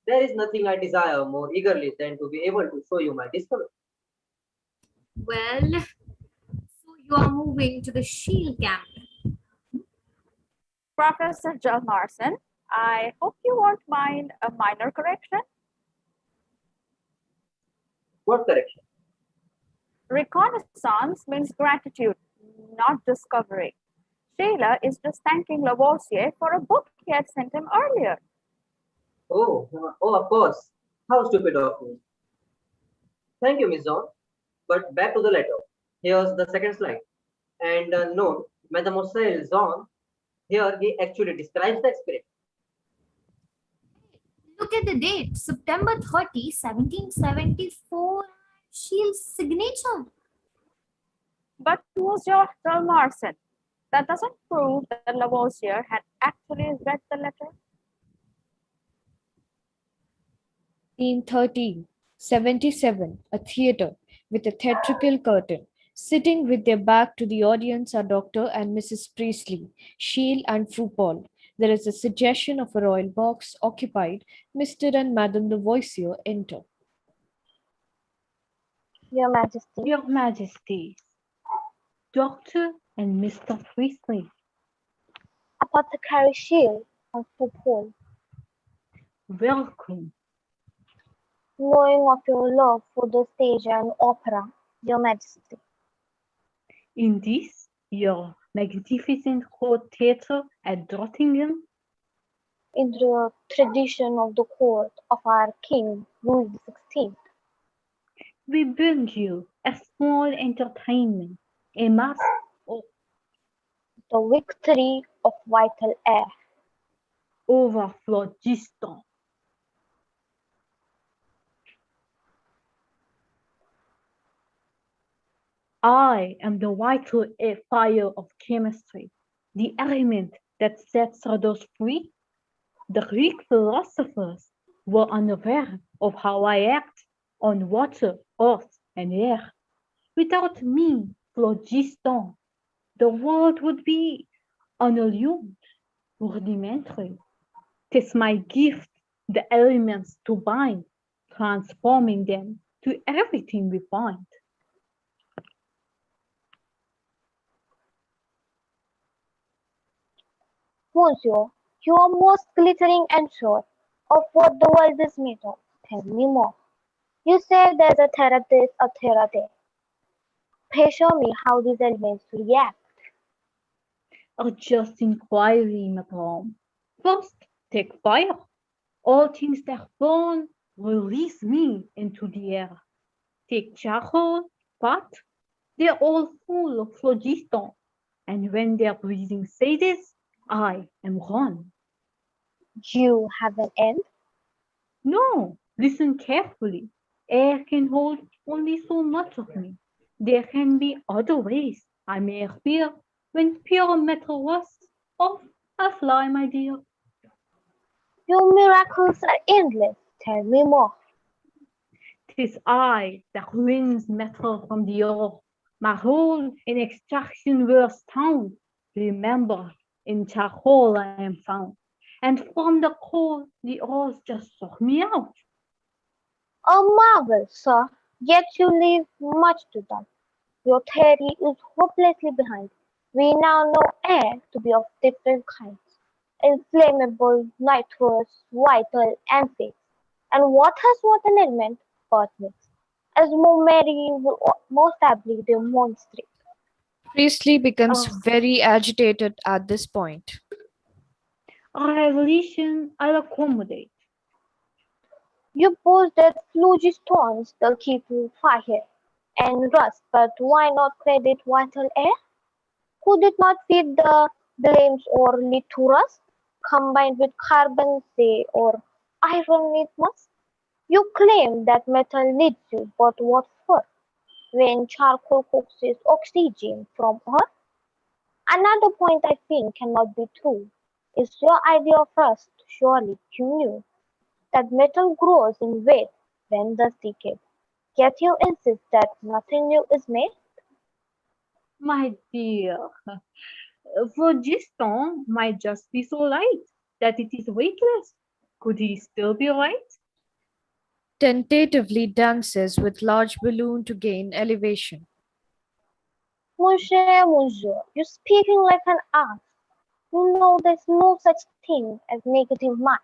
C: There is nothing I desire more eagerly than to be able to show you my discovery.
B: Well, so you are moving to the Shield camp.
E: Professor Hjalmarsson, I hope you won't mind a minor correction.
C: What correction?
E: Reconnaissance means gratitude, not discovery. Sheila is just thanking Lavoisier for a book he had sent him earlier.
C: Oh, of course. How stupid of me. Thank you, Miss Zon. But back to the letter. Here's the second slide. And note, Mademoiselle Zon, here he actually describes the experiment.
B: Look at the date, September 30, 1774, Shield's signature.
E: But Monsieur Hjalmarsson, that doesn't prove that Lavoisier had actually read the letter.
A: Scene 13, 77, a theatre with a theatrical curtain. Sitting with their back to the audience are Dr. and Mrs. Priestley, Shield and Froupol. There is a suggestion of a royal box occupied. Mr. and Madame Lavoisier enter.
G: Your Majesty.
H: Your Majesty, Doctor and Mr. Priestley,
G: Apothecary Shield and Froupol.
H: welcome.
G: Knowing of your love for the stage and opera, Your Majesty.
H: In this, your magnificent court theatre at Drottingen,
G: In the tradition of the court of our King Louis XVI.
H: we bring you a small entertainment, a mask of
G: The victory of vital air.
H: Over phlogiston. I am the vital fire of chemistry, the element that sets others free. The Greek philosophers were unaware of how I act on water, earth, and air. Without me, phlogiston, the world would be unillumined, rudimentary. 'Tis my gift, the elements to bind, transforming them to everything we find.
G: Monsieur, you are most glittering and sure of what the world is made of. Tell me more. You say there's a theory this, a theory there. Pray show me how these elements react.
H: A just inquiry, madame. First, take fire. All things that burn release me into the air. Take charcoal, pot, they're all full of phlogiston. And when their breathing ceases, I am gone.
G: You have an end?
H: No, listen carefully. Air can hold only so much of me. There can be other ways I may appear when pure metal rusts off I fly, my dear.
G: Your miracles are endless. Tell me more.
H: 'Tis I that wins metal from the ore. My role in extraction was found. Remember, in charcoal I am found. And from the coal, the ores just suck me out.
G: A marvel, sir. Yet you leave much to doubt. Your theory is hopelessly behind. We now know air to be of different kinds. Inflammable, nitrous, vital, and fixed. And what has what an element but mixed, as Montgomery will most aptly demonstrate.
A: Priestley becomes
H: Oh,
A: very agitated at this point.
H: a revelation I'll accommodate.
G: You boast that phlogistones will keep you fire and rust, but why not credit vital air? Could it not feed the flames or lead to rust, combined with carbon, say, or iron it must? You claim that metal needs you, but what for? When charcoal coaxes oxygen from earth? Another point I think cannot be true is your idea of rust. Surely you knew that metal grows in weight when dust decays. Yet you insist that nothing new is made?
H: My dear, phlogiston might just be so light that it is weightless. Could he still be right?
A: Tentatively dances with large balloon to gain elevation.
G: Monsieur, you're speaking like an ass. You know there's no such thing as negative mass.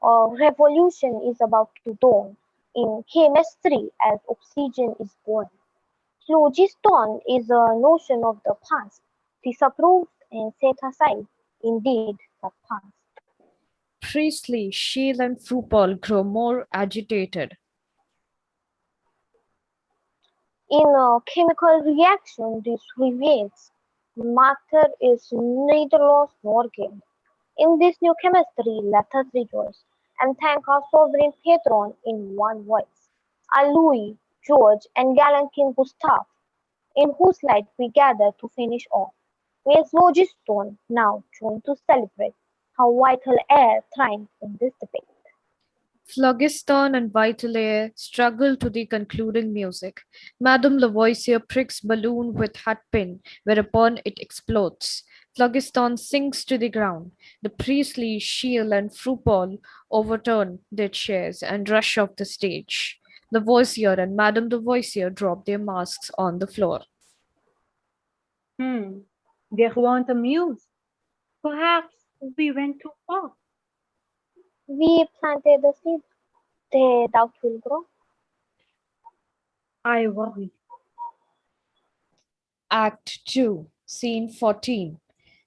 G: A revolution is about to dawn in chemistry as oxygen is born. Phlogiston is a notion of the past, disapproved and set aside. Indeed, the past.
A: Priestley, Scheele, and Froupol grow more agitated.
G: In a chemical reaction, this reveals matter is neither lost nor gained. In this new chemistry, let us rejoice and thank our sovereign patron in one voice, our Louis, George, and gallant King Gustav, in whose light we gather to finish off. May Phlogiston now join to celebrate how vital air thrives in this debate.
A: Phlogiston and Vital Air struggle to the concluding music. Madame Lavoisier pricks balloon with hatpin, whereupon it explodes. Phlogiston sinks to the ground. The Priestley, Scheele, and Froupol overturn their chairs and rush off the stage. Lavoisier and Madame Lavoisier drop their masks on the floor.
H: They weren't amused. Perhaps we went too far.
G: We planted the seed, the doubt will grow.
H: I worry.
A: Act 2, Scene 14.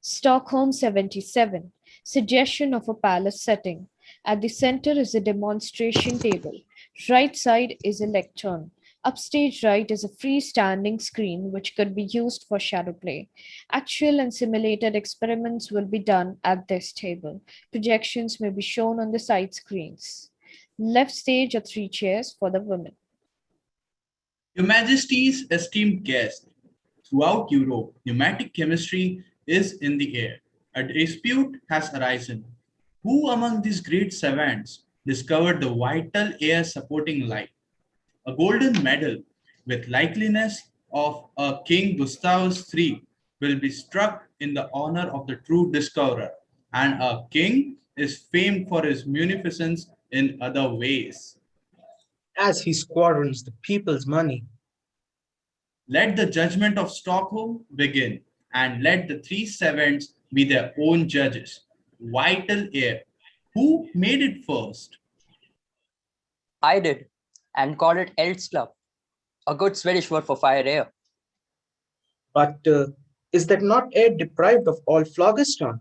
A: Stockholm 77. Suggestion of a palace setting. At the center is a demonstration table. Right side is a lectern. Upstage right is a freestanding screen which could be used for shadow play. Actual and simulated experiments will be done at this table. Projections may be shown on the side screens. Left stage are 3 chairs for the women.
L: Your Majesty's esteemed guest, throughout Europe, pneumatic chemistry is in the air. A dispute has arisen. Who among these great savants discovered the vital air supporting life? A golden medal with likeliness of a King Gustavus III will be struck in the honor of the true discoverer, and a king is famed for his munificence in other ways.
I: As he squanders the people's money.
L: Let the judgment of Stockholm begin, and let the three savants be their own judges. Vital air. Who made it first?
J: I did, and called it Eldslöv, a good Swedish word for fire air.
I: But is that not air deprived of all phlogiston?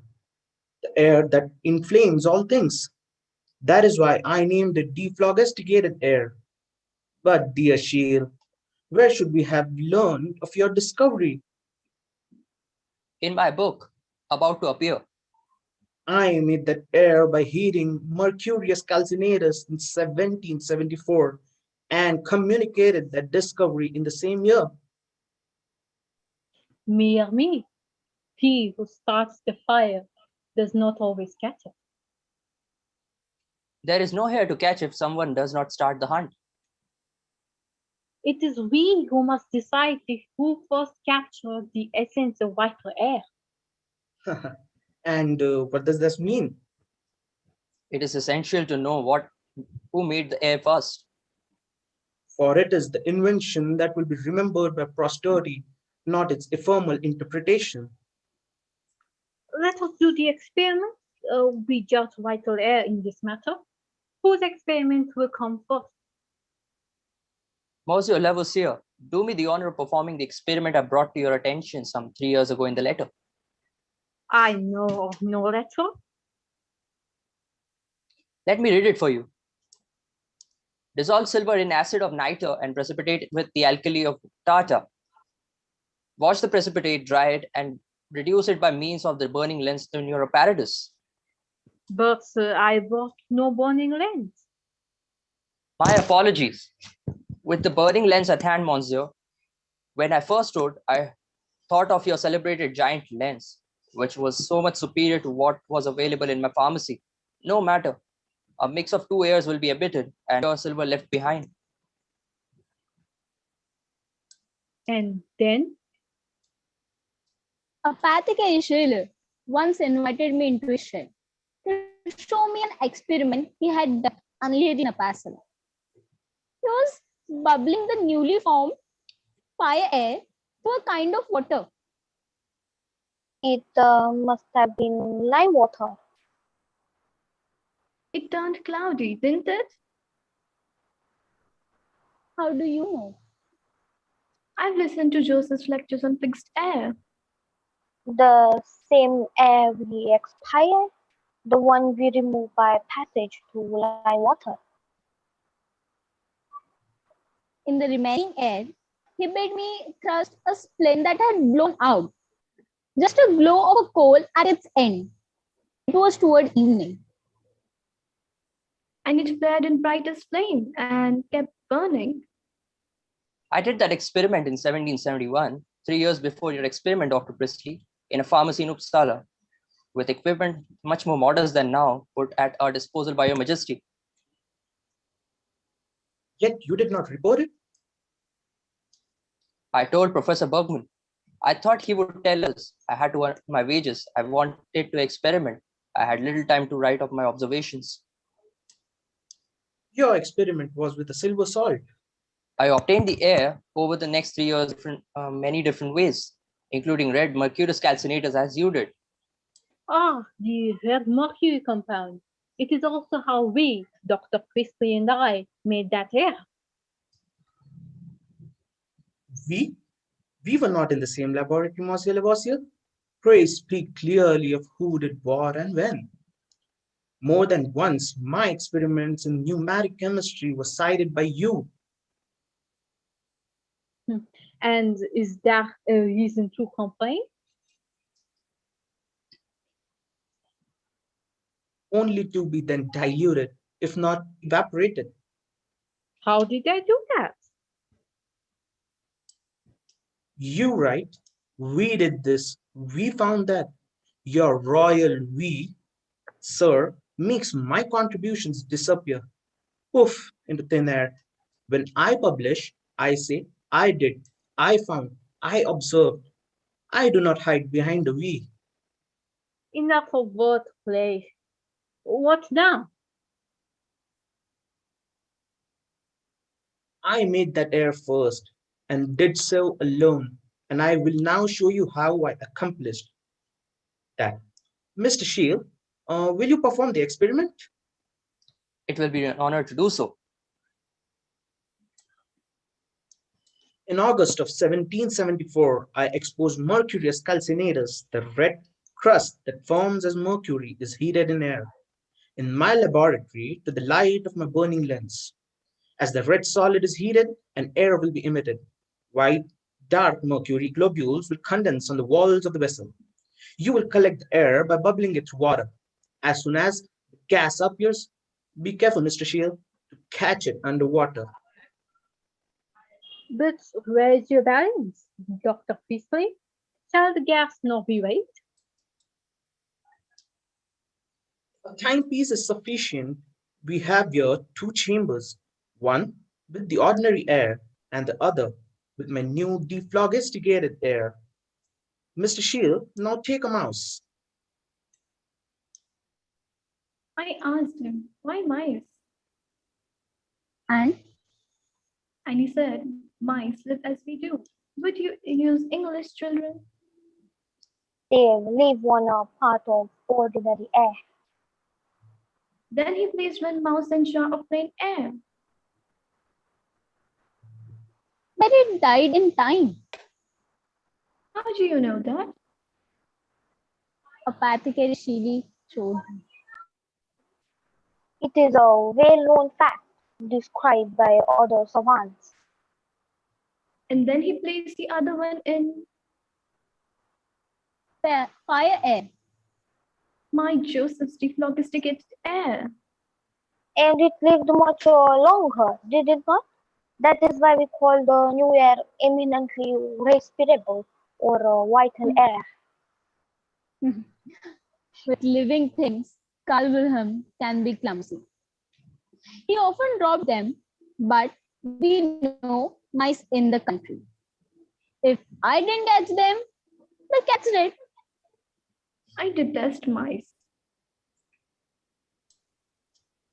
I: The air that inflames all things. That is why I named it dephlogisticated air. But dear Sheil, where should we have learned of your discovery?
J: In my book, about to appear.
I: I made that air by heating Mercurius calcinatus in 1774 and communicated that discovery in the same year.
H: Me, he who starts the fire does not always catch it.
J: There is no hare to catch if someone does not start the hunt.
H: It is we who must decide who first captured the essence of vital air.
I: And what does this mean?
J: It is essential to know who made the air first.
I: For it is the invention that will be remembered by posterity, not its ephemeral interpretation.
H: Let us do the experiment. We judge vital air in this matter. Whose experiment will come first?
J: Monsieur Lavoisier, do me the honor of performing the experiment I brought to your attention some 3 years ago in the letter.
H: I know of no letter.
J: Let me read it for you. Dissolve silver in acid of nitre and precipitate it with the alkali of tartar. Wash the precipitate, dry it, and reduce it by means of the burning lens in your apparatus.
H: But I brought no burning lens.
J: My apologies. With the burning lens at hand, monsieur, when I first wrote, I thought of your celebrated giant lens, which was so much superior to what was available in my pharmacy. No matter. A mix of 2 airs will be emitted and pure silver left behind.
H: And then?
K: Apothecary once invited me into his shed to show me an experiment he had done on Lady Napasala. He was bubbling the newly formed fire air to a kind of water.
G: It must have been lime water.
D: It turned cloudy, didn't it?
K: How do you know?
D: I've listened to Joseph's lectures on fixed air.
G: The same air we expire, the one we remove by passage through lime water.
K: In the remaining air, he bade me thrust a splint that had blown out. Just a glow of a coal at its end. It was toward evening.
D: And it flared in brightest flame and kept burning.
J: I did that experiment in 1771, 3 years before your experiment, Dr. Priestley, in a pharmacy in Uppsala, with equipment much more modest than now put at our disposal by your majesty.
I: Yet you did not report it?
J: I told Professor Bergman. I thought he would tell us. I had to earn my wages. I wanted to experiment. I had little time to write up my observations.
I: Your experiment was with a silver salt.
J: I obtained the air over the next 3 years many different ways, including red Mercurius calcinatus as you did.
H: Ah, the red mercury compound. It is also how we, Dr. Priestley and I, made that air.
I: We were not in the same laboratory, Monsieur Lavoisier. Pray speak clearly of who did what and when. More than once, my experiments in pneumatic chemistry were cited by you.
H: And is that a reason to complain?
I: Only to be then diluted, if not evaporated.
H: How did I do that?
I: You right. We did this. We found that. Your royal we, sir, makes my contributions disappear. Poof into thin air. When I publish, I say, I did, I found, I observed. I do not hide behind the we.
H: Enough of wordplay. What's now?
I: I made that air first and did so alone, and I will now show you how I accomplished that. Mr. Shield, will you perform the experiment?
J: It will be an honor to do so.
I: In August of 1774, I exposed Mercurius calcinatus, the red crust that forms as mercury is heated in air, in my laboratory to the light of my burning lens. As the red solid is heated, an air will be emitted. White, dark mercury globules will condense on the walls of the vessel. You will collect the air by bubbling it through water. As soon as the gas appears, be careful, Mr. Shield, to catch it underwater.
H: But where is your balance, Dr. Priestley? Shall the gas not be weighed?
I: A timepiece is sufficient. We have here two chambers, one with the ordinary air and the other with my new dephlogisticated air. Mr. Shield, now take a mouse.
M: I asked him, why mice?
F: And
M: And he said, mice live as we do. Would you use English, children?
G: They live on a part of ordinary air.
M: Then he placed one mouse in jar of plain air.
K: But it died in time.
M: How do you know that?
K: Apothecary Shili showed me.
G: It is a well-known fact described by other savants.
M: And then he placed the other one in
K: Fire air.
M: my Joseph's dephlogisticated air.
G: And it lived much longer, did it not? That is why we call the new air eminently respirable or vital air.
K: With living things, Carl Wilhelm can be clumsy. He often dropped them, but we know mice in the country. If I didn't catch them, the cats did.
M: I detest mice.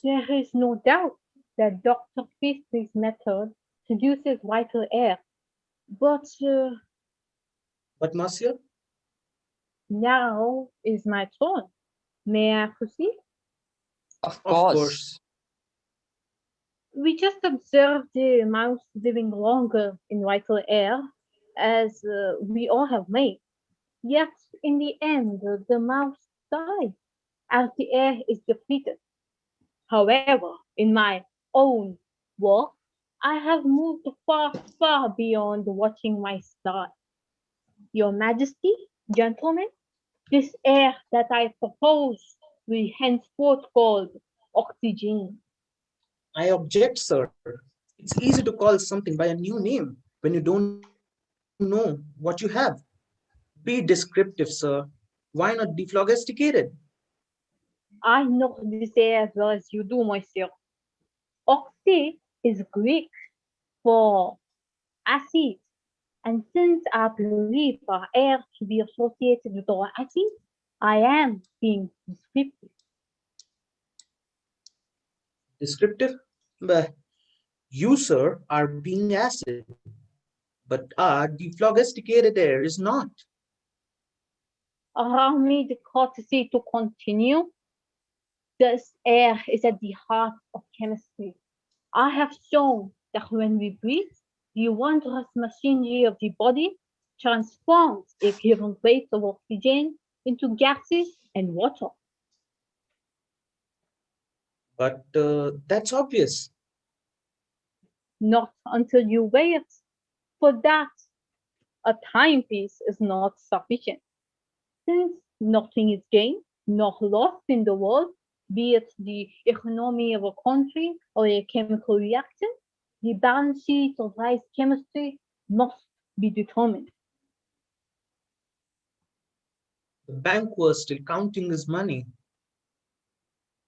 H: There is no doubt that Dr. Priestley's method produces vital air. But
I: monsieur?
H: Now is my turn. May I proceed?
J: Of course.
H: We just observed the mouse living longer in vital air, as we all have made. Yet, in the end, the mouse died as the air is depleted. However, in my own work, I have moved far, far beyond watching mice die. Your Majesty, gentlemen, this air that I propose will henceforth called oxygen.
I: I object, sir. It's easy to call something by a new name when you don't know what you have. Be descriptive, sir. Why not dephlogisticated?
H: I know this air as well as you do, monsieur. Oxy is Greek for acid, and since I believe our air to be associated with our acid, I am being descriptive.
I: Descriptive? But you, sir, are being acid, but our dephlogisticated air is not.
H: Allow me the courtesy to continue. This air is at the heart of chemistry. I have shown that when we breathe, the wondrous machinery of the body transforms a given weight of oxygen into gases and water.
I: But that's obvious.
H: Not until you weigh it. For that, a timepiece is not sufficient. Since nothing is gained nor lost in the world, be it the economy of a country or a chemical reaction, the balance sheet of life chemistry must be determined.
I: The bank was still counting his money.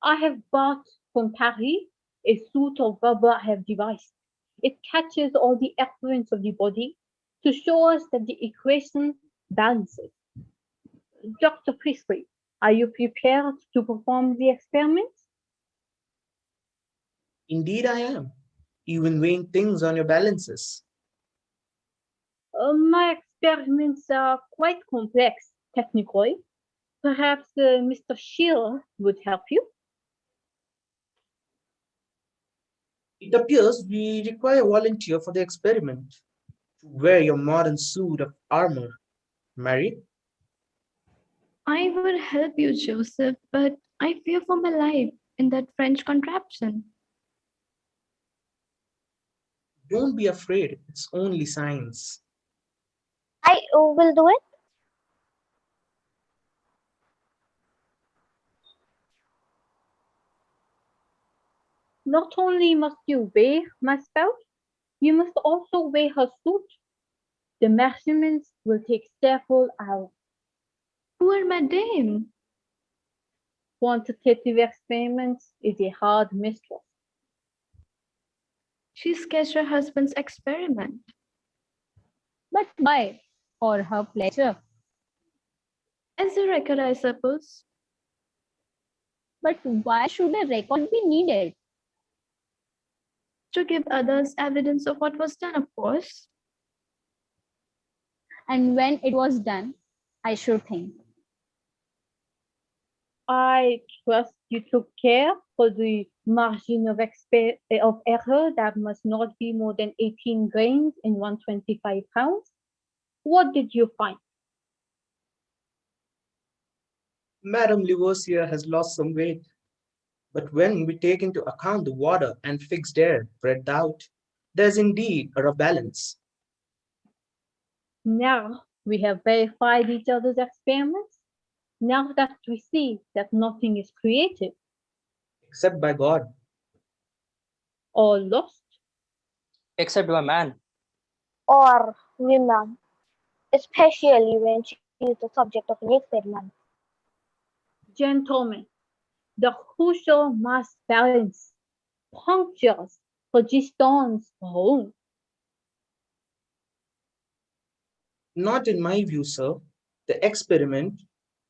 H: I have bought from Paris a suit of rubber I have devised. It catches all the effluents of the body to show us that the equation balances. Dr. Priestley, are you prepared to perform the experiment?
I: Indeed, I am. Even weighing things on your balances.
H: My experiments are quite complex technically. Perhaps Mr. Shearer would help you.
I: It appears we require a volunteer for the experiment to wear your modern suit of armor. Mary?
M: I would help you, Joseph, but I fear for my life in that French contraption.
I: Don't be afraid, it's only science.
G: I will do it.
H: Not only must you weigh my spouse, you must also weigh her suit. The measurements will take several hours.
M: Poor Madame.
H: Quantitative experiments is a hard mistress.
M: She sketched her husband's experiment.
K: But why? For her pleasure.
M: As a record, I suppose.
K: But why should a record be needed?
M: To give others evidence of what was done, of course.
K: And when it was done, I should think.
H: I trust you took care for the margin of error that must not be more than 18 grains in 125 pounds. What did you find?
I: Madame Lavoisier has lost some weight. But when we take into account the water and fixed air spread out, there's indeed a rough balance.
H: Now we have verified each other's experiments. Now that we see that nothing is created
I: Except by God.
H: or lost,
J: Except by man.
G: Or women, especially when she is the subject of an experiment.
H: gentlemen, the crucial mass balance punctures Phlogistone's home.
I: Not in my view, sir. The experiment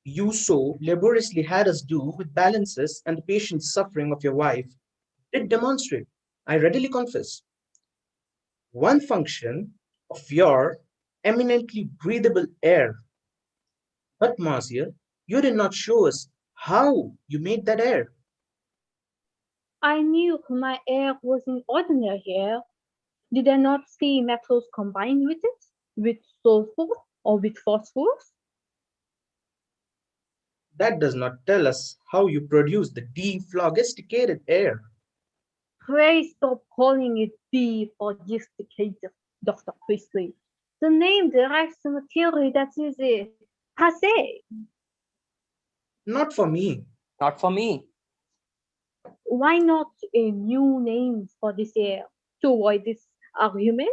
I: you so laboriously had us do with balances and the patient suffering of your wife did demonstrate, I readily confess, one function of your eminently breathable air. But, Monsieur, you did not show us how you made that air.
H: I knew my air wasn't ordinary air. Did I not see metals combined with it, with sulfur or with phosphorus?
I: That does not tell us how you produce the dephlogisticated air.
H: Pray stop calling it dephlogisticated, Dr. Priestley. The name derives from a theory that is passé.
I: Not for me.
J: Not for me.
H: Why not a new name for this air to avoid this argument?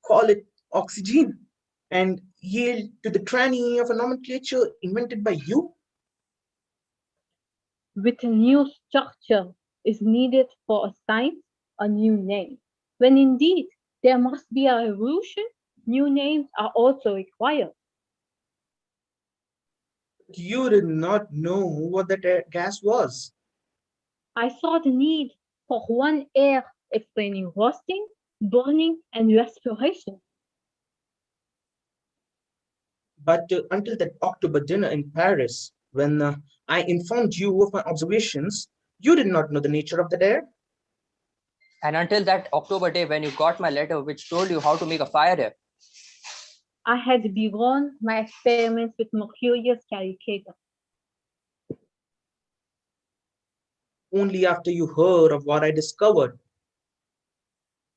I: Call it oxygen and yield to the tyranny of a nomenclature invented by you.
H: With a new structure is needed for assign a new name. When indeed there must be a revolution, new names are also required.
I: You did not know what that gas was.
H: I saw the need for one air explaining roasting, burning, and respiration.
I: But until that October dinner in Paris, when I informed you of my observations, you did not know the nature of that air.
J: And until that October day when you got my letter which told you how to make a fire here.
H: I had begun my experiments with mercurius caricatum.
I: Only after you heard of what I discovered.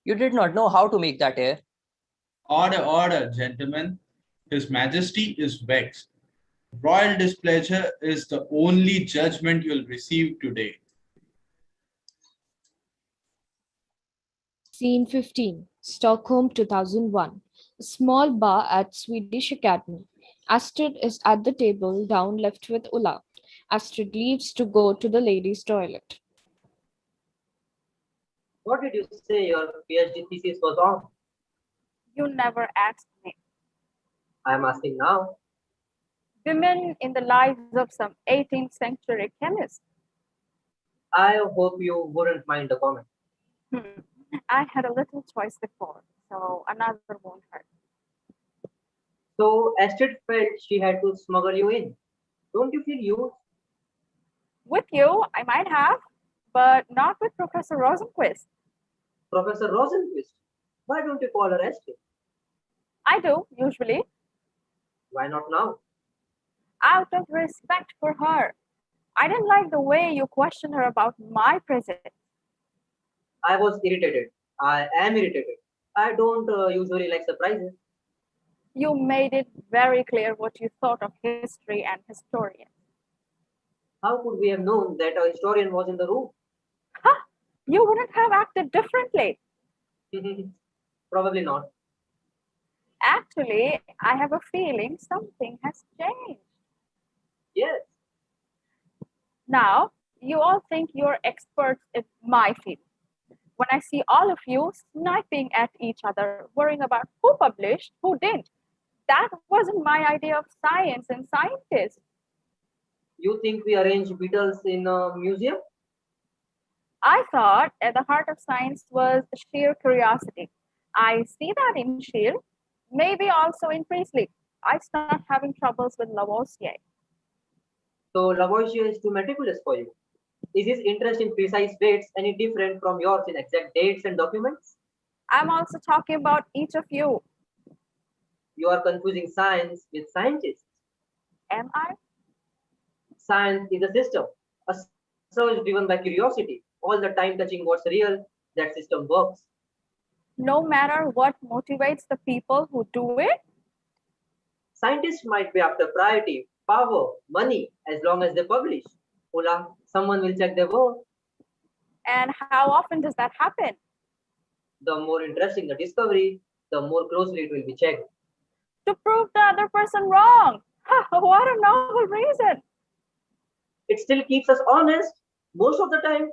J: You did not know how to make that air.
L: Order, gentlemen. His Majesty is vexed. Royal displeasure is the only judgment you'll receive today.
A: Scene 15, Stockholm 2001. A small bar at Swedish Academy. Astrid is at the table down left with Ulla. Astrid leaves to go to the ladies' toilet.
C: What did you say your PhD thesis was on?
E: You never asked me.
C: I'm asking now.
E: Women in the lives of some 18th century chemist.
C: I hope you wouldn't mind the comment.
E: I had a little choice before, so another won't hurt.
C: So Astrid felt she had to smuggle you in. Don't you feel used?
E: With you, I might have, but not with Professor Rosenquist.
C: Professor Rosenquist? Why don't you call her Astrid?
E: I do, usually.
C: Why not now?
E: Out of respect for her. I didn't like the way you questioned her about my presence.
C: I was irritated. I am irritated. I don't usually like surprises.
E: You made it very clear what you thought of history and historians.
C: How could we have known that a historian was in the room?
E: Huh? You wouldn't have acted differently.
C: Probably not.
E: Actually, I have a feeling something has changed.
C: Yes.
E: Now, you all think you're experts in my field. When I see all of you sniping at each other, worrying about who published, who didn't, that wasn't my idea of science and scientists.
C: You think we arrange beetles in a museum?
E: I thought at the heart of science was sheer curiosity. I see that in Scheele, maybe also in Priestley. I start having troubles with Lavoisier.
C: So Lavoisier is too meticulous for you. Is his interest in precise dates any different from yours in exact dates and documents?
E: I'm also talking about each of you.
C: You are confusing science with scientists.
E: Am I?
C: Science is a system, a search driven by curiosity, all the time touching what's real. That system works.
E: No matter what motivates the people who do it?
C: Scientists might be after priority, power, money, as long as they publish. Ulla, someone will check their work.
E: And how often does that happen?
C: The more interesting the discovery, the more closely it will be checked.
E: To prove the other person wrong. What a novel reason.
C: It still keeps us honest. Most of the time,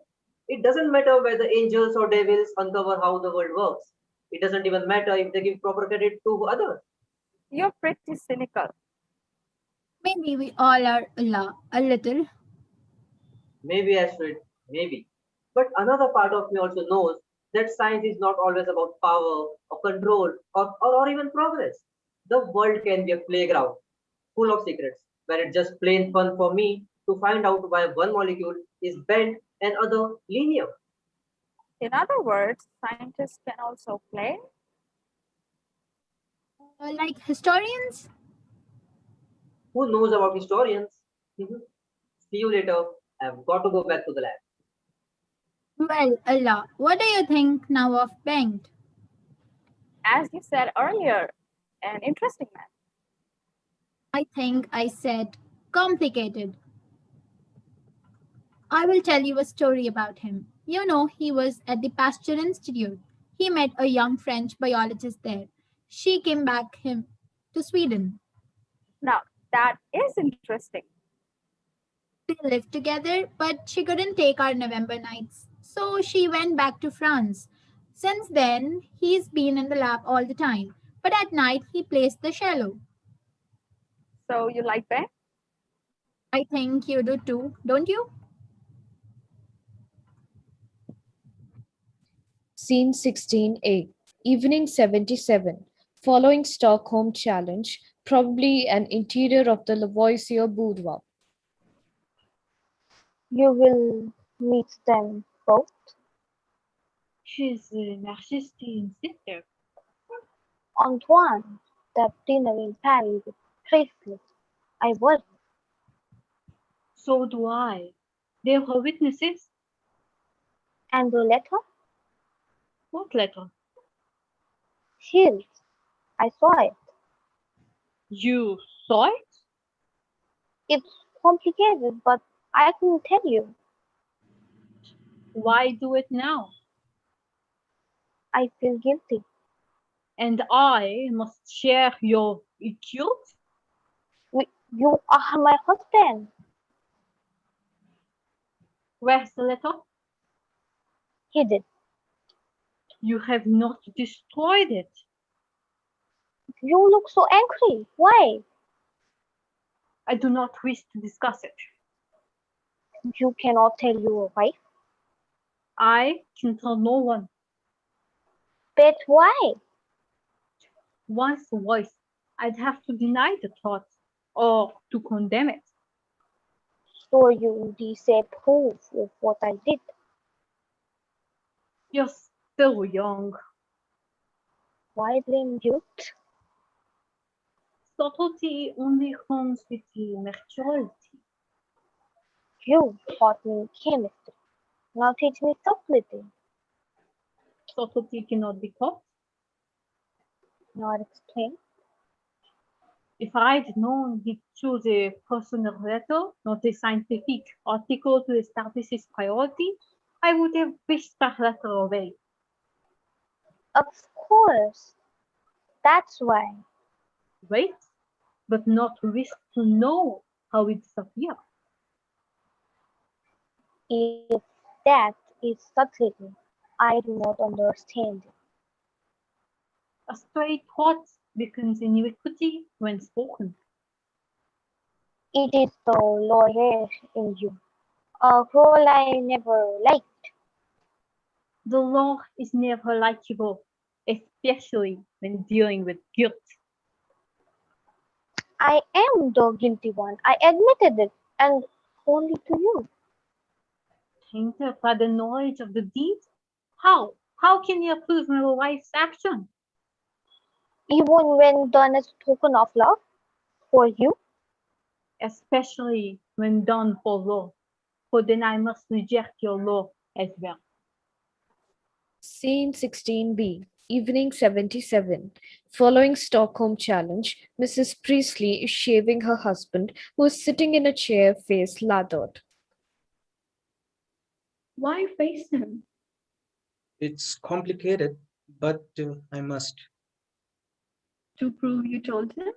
C: it doesn't matter whether angels or devils uncover how the world works. It doesn't even matter if they give proper credit to others.
E: You're pretty cynical.
F: Maybe we all are a little.
C: Maybe Astrid, maybe. But another part of me also knows that science is not always about power or control or even progress. The world can be a playground full of secrets where it's just plain fun for me to find out why one molecule is bent and other linear.
E: In other words, scientists can also play.
F: Like historians?
C: Who knows about historians? See you later. I've got to go back to the lab.
F: Well, Allah, what do you think now of Bengt?
E: As you said earlier, an interesting man.
F: I think I said complicated. I will tell you a story about him. You know, he was at the Pasteur Institute. He met a young French biologist there. She came back him to Sweden.
E: Now, that is interesting.
F: They lived together, but she couldn't take our November nights. So she went back to France. Since then, he's been in the lab all the time. But at night, he plays the cello.
E: So you like Ben?
F: I think you do too, don't you?
A: Scene 16A, Evening 77, following Stockholm Challenge, probably an interior of the Lavoisier boudoir.
G: You will meet them both.
H: She's Narcissine's sister.
G: Antoine, that dinner in Paris with Priestley. I was.
H: So do I. They were witnesses.
G: And the letter?
H: What letter?
G: Shields. I saw it.
H: You saw it?
G: It's complicated, but I can tell you.
H: Why do it now?
G: I feel guilty.
H: And I must share your guilt?
G: You are my husband.
H: Where's the letter?
G: Hidden.
H: You have not destroyed it.
G: You look so angry. Why?
H: I do not wish to discuss it.
G: You cannot tell your wife.
H: I can tell no one.
G: But why?
H: Once voiced, I'd have to deny the thought or to condemn it.
G: So you disapprove of what I did.
H: You're still young.
G: Why blame you?
H: Subtlety only comes with the maturity.
G: You taught me chemistry. Now teach me subtlety.
H: Subtlety cannot be taught.
G: Not explain.
H: If I'd known he'd choose a personal letter, not a scientific article to establish his priority, I would have wished that letter away.
G: Of course. That's why.
H: Wait, but not wish to know how it disappeared.
G: If that is subtlety, I do not understand it.
H: A stray thought becomes iniquity when spoken.
G: It is the lawyer in you, a role I never liked.
H: The law is never likable, especially when dealing with guilt.
G: I am the guilty one. I admitted it, and only to you.
H: Tainted by the knowledge of the deed? How? How can you approve my wife's action?
G: Even when done as token of love for you.
H: Especially when done for law, for then I must reject your law as well.
A: Scene 16b, evening 77. Following Stockholm Challenge, Mrs. Priestley is shaving her husband, who is sitting in a chair, face lathered.
M: Why face him?
I: It's complicated, but I must.
M: To prove you told him?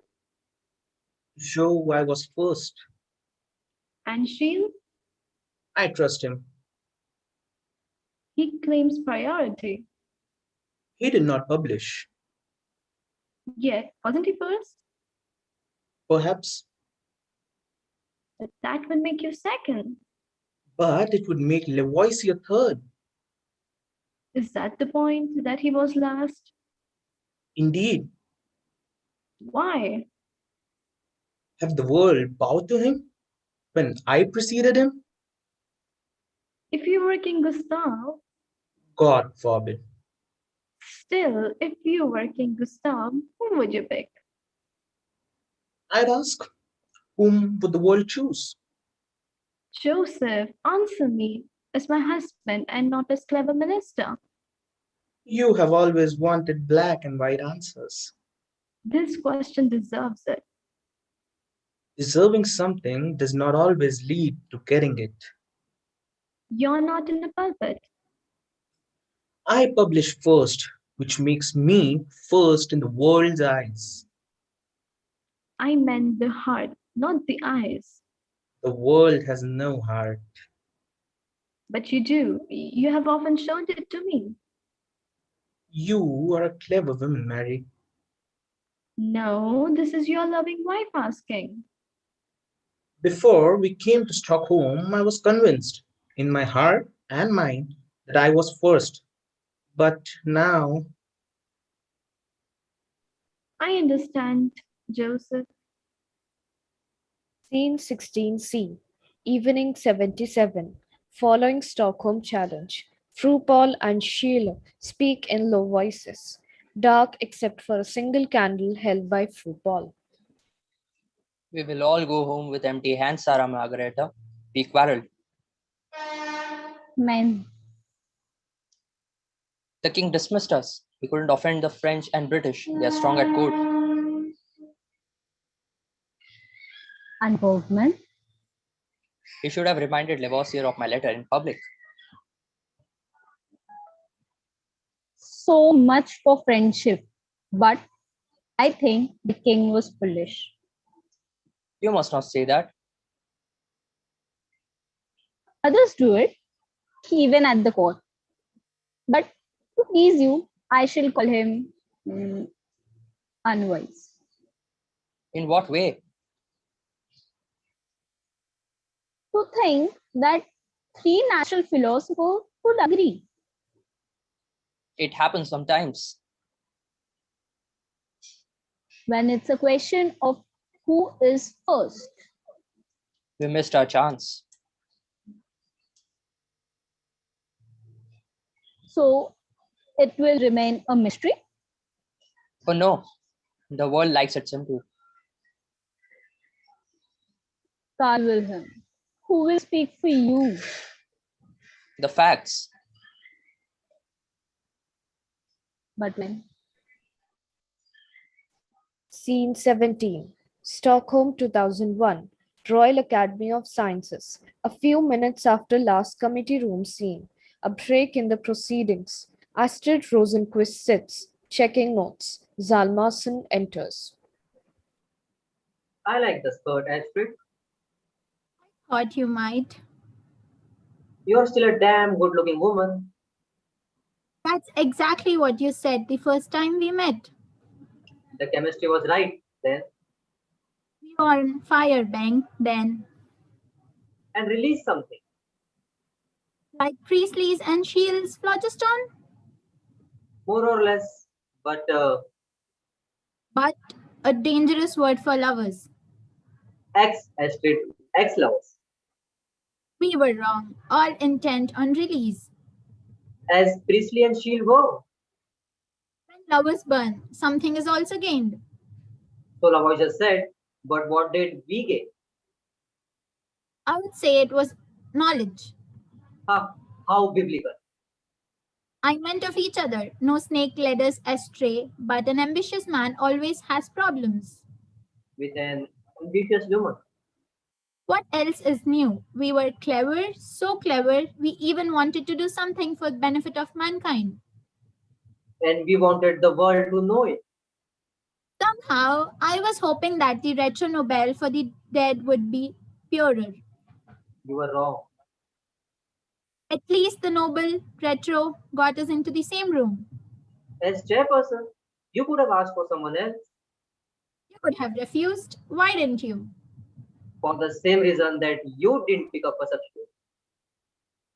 I: Show I was first.
M: And Shield?
I: I trust him.
M: He claims priority.
I: He did not publish.
M: Yet, wasn't he first?
I: Perhaps,
M: But that would make you second.
I: but it would make Lavoisier third.
M: Is that the point, that he was last?
I: Indeed,
M: Why?
I: have the world bowed to him when I preceded him?
M: If you were King Gustav,
I: God forbid.
M: still, if you were King Gustav, whom would you pick?
I: I'd ask, whom would the world choose?
M: Joseph, answer me, as my husband and not as clever minister.
I: You have always wanted black and white answers.
M: This question deserves it.
I: Deserving something does not always lead to getting it.
M: You're not in the pulpit.
I: I publish first, which makes me first in the world's eyes.
M: I meant the heart, not the eyes.
I: The world has no heart.
M: But you do. You have often shown it to me.
I: You are a clever woman, Mary.
M: No, this is your loving wife asking.
I: Before we came to Stockholm, I was convinced, in my heart and mind, that I was first. But now,
M: I understand, Joseph.
A: Scene 16c, evening 77. Following Stockholm Challenge, Fru Paul and Sheila speak in low voices, dark except for a single candle held by Fru Paul.
J: We will all go home with empty hands, Sarah Margareta. We quarreled.
K: Men.
J: The king dismissed us. He couldn't offend the French and British. They are strong at court.
K: And Bergman?
J: He should have reminded Lavoisier of my letter in public.
K: So much for friendship. But I think the king was foolish.
J: You must not say that.
K: Others do it, even at the court. But to please you, I shall call him unwise.
J: In what way?
K: To think that three natural philosophers would agree.
J: It happens sometimes.
K: When it's a question of who is first.
J: We missed our chance.
K: So it will remain a mystery.
J: Oh no, the world likes it simple.
K: Carl Wilhelm, who will speak for you?
J: The facts.
K: But when?
A: Scene 17, Stockholm 2001, Royal Academy of Sciences. A few minutes after last committee room scene, a break in the proceedings. Astrid Rosenquist sits, checking notes. Zalmason enters.
C: I like the skirt, Astrid.
F: Thought you might.
C: You're still a damn good-looking woman.
F: That's exactly what you said the first time we met.
C: The chemistry was right then.
F: We were on fire bank then.
C: And release something.
F: Like Priestley's and Shields' phlogiston?
C: More or less, but
F: But a dangerous word for lovers.
C: Astrid, ex-lovers.
F: We were wrong, all intent on release.
C: As Priestley and Shield were.
F: When lovers burn, something is also gained.
C: So Lavoisier said, but what did we gain?
F: I would say it was knowledge.
C: How biblical.
F: I meant of each other. No snake led us astray, but an ambitious man always has problems.
C: With an ambitious woman.
F: What else is new? We were clever, so clever, we even wanted to do something for the benefit of mankind.
C: And we wanted the world to know it.
F: Somehow, I was hoping that the retro Nobel for the dead would be purer.
C: You were wrong.
F: At least the Nobel retro got us into the same room.
C: As chairperson, you could have asked for someone else.
F: You could have refused. Why didn't you?
C: For the same reason that you didn't pick up a substitute.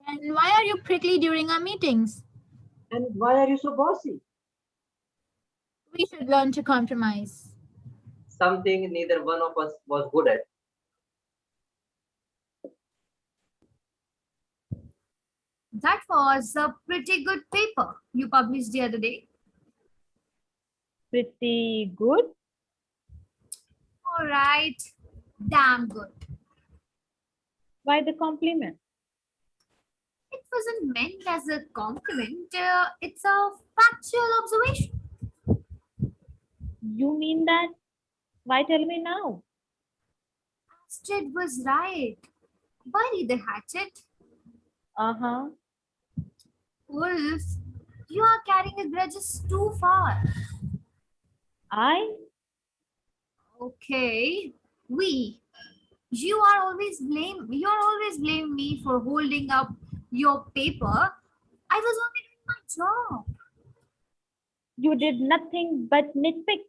F: And why are you prickly during our meetings?
C: And why are you so bossy?
F: We should learn to compromise.
C: Something neither one of us was good at.
B: That was a pretty good paper you published the other day.
D: Pretty good.
B: All right. Damn good.
D: Why the compliment?
B: It wasn't meant as a compliment. It's a factual observation.
D: You mean that? Why tell me now?
B: Astrid was right. Bury the hatchet.
D: Uh-huh.
B: Wolf, you are carrying a grudges too far. Okay. You're always blaming me for holding up your paper. I was only doing my job.
D: You did nothing but nitpick.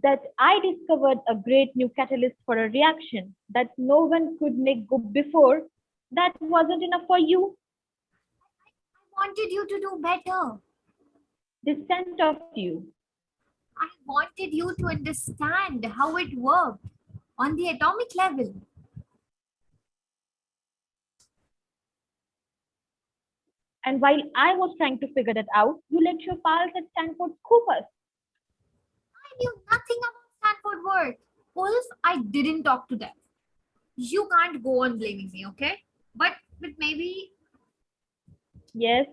D: That I discovered a great new catalyst for a reaction that no one could make go before. That wasn't enough for you.
B: I wanted you to do better.
D: Dissent of you.
B: I wanted you to understand how it worked on the atomic level.
D: And while I was trying to figure that out, you let your pals at Stanford scoop us.
B: I knew nothing about Stanford work. Wolf, I didn't talk to them. You can't go on blaming me, okay? But maybe...
D: Yes.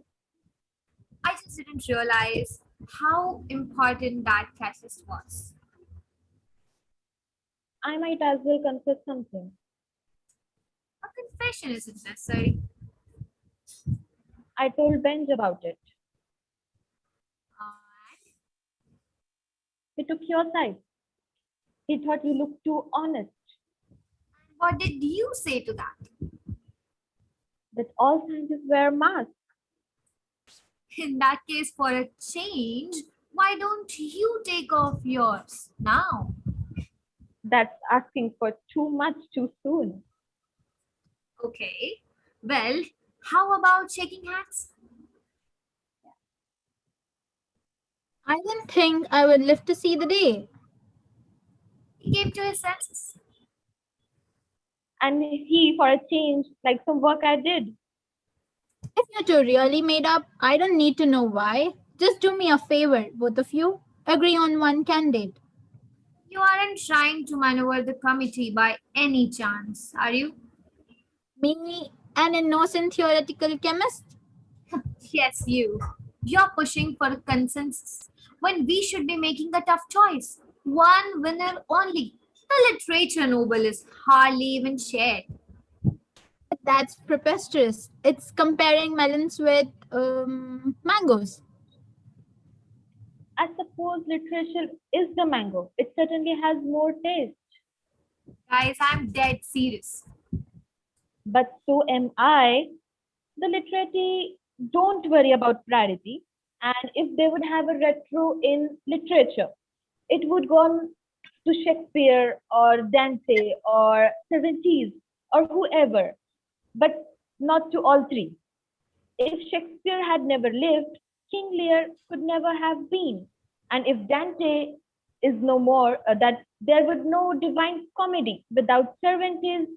B: I just didn't realize how important that thesis was.
D: I might as well confess something.
B: A confession isn't necessary.
D: I told Benj about it. He took your side. He thought you looked too honest,
B: What did you say to that?
D: that all scientists wear masks.
B: In that case, for a change, why don't you take off yours now?
D: That's asking for too much too soon.
B: Okay. Well, how about shaking hands?
F: I didn't think I would live to see the day.
B: He came to his senses.
D: And he, for a change, like some work I did.
F: If you two really made up, I don't need to know why. Just do me a favor, both of you. Agree on one candidate.
B: You aren't trying to maneuver the committee by any chance, are you?
F: Me, an innocent theoretical chemist?
B: Yes, you. You're pushing for a consensus when we should be making a tough choice. One winner only. The literature Nobel is hardly even shared.
F: That's preposterous. It's comparing melons with mangoes.
D: I suppose literature is the mango. It certainly has more taste.
B: Guys, I'm dead serious.
D: But so am I. The literati don't worry about priority. And if they would have a retro in literature, it would go on to Shakespeare or Dante or Cervantes or whoever, but not to all three. If Shakespeare had never lived, King Lear could never have been. And if Dante is no more, that there would no divine comedy without Cervantes.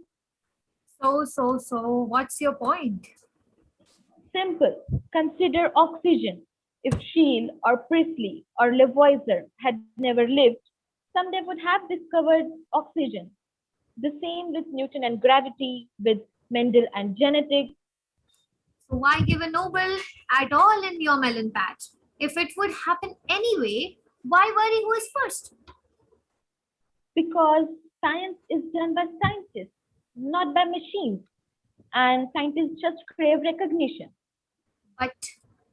B: So, what's your point?
D: Simple. Consider oxygen. If Scheele or Priestley or Lavoisier had never lived, someday would have discovered oxygen. The same with Newton and gravity, with Mendel and genetics.
B: So why give a Nobel at all in your melon patch? If it would happen anyway, why worry who is first?
D: Because science is done by scientists, not by machines. And scientists just crave recognition.
B: But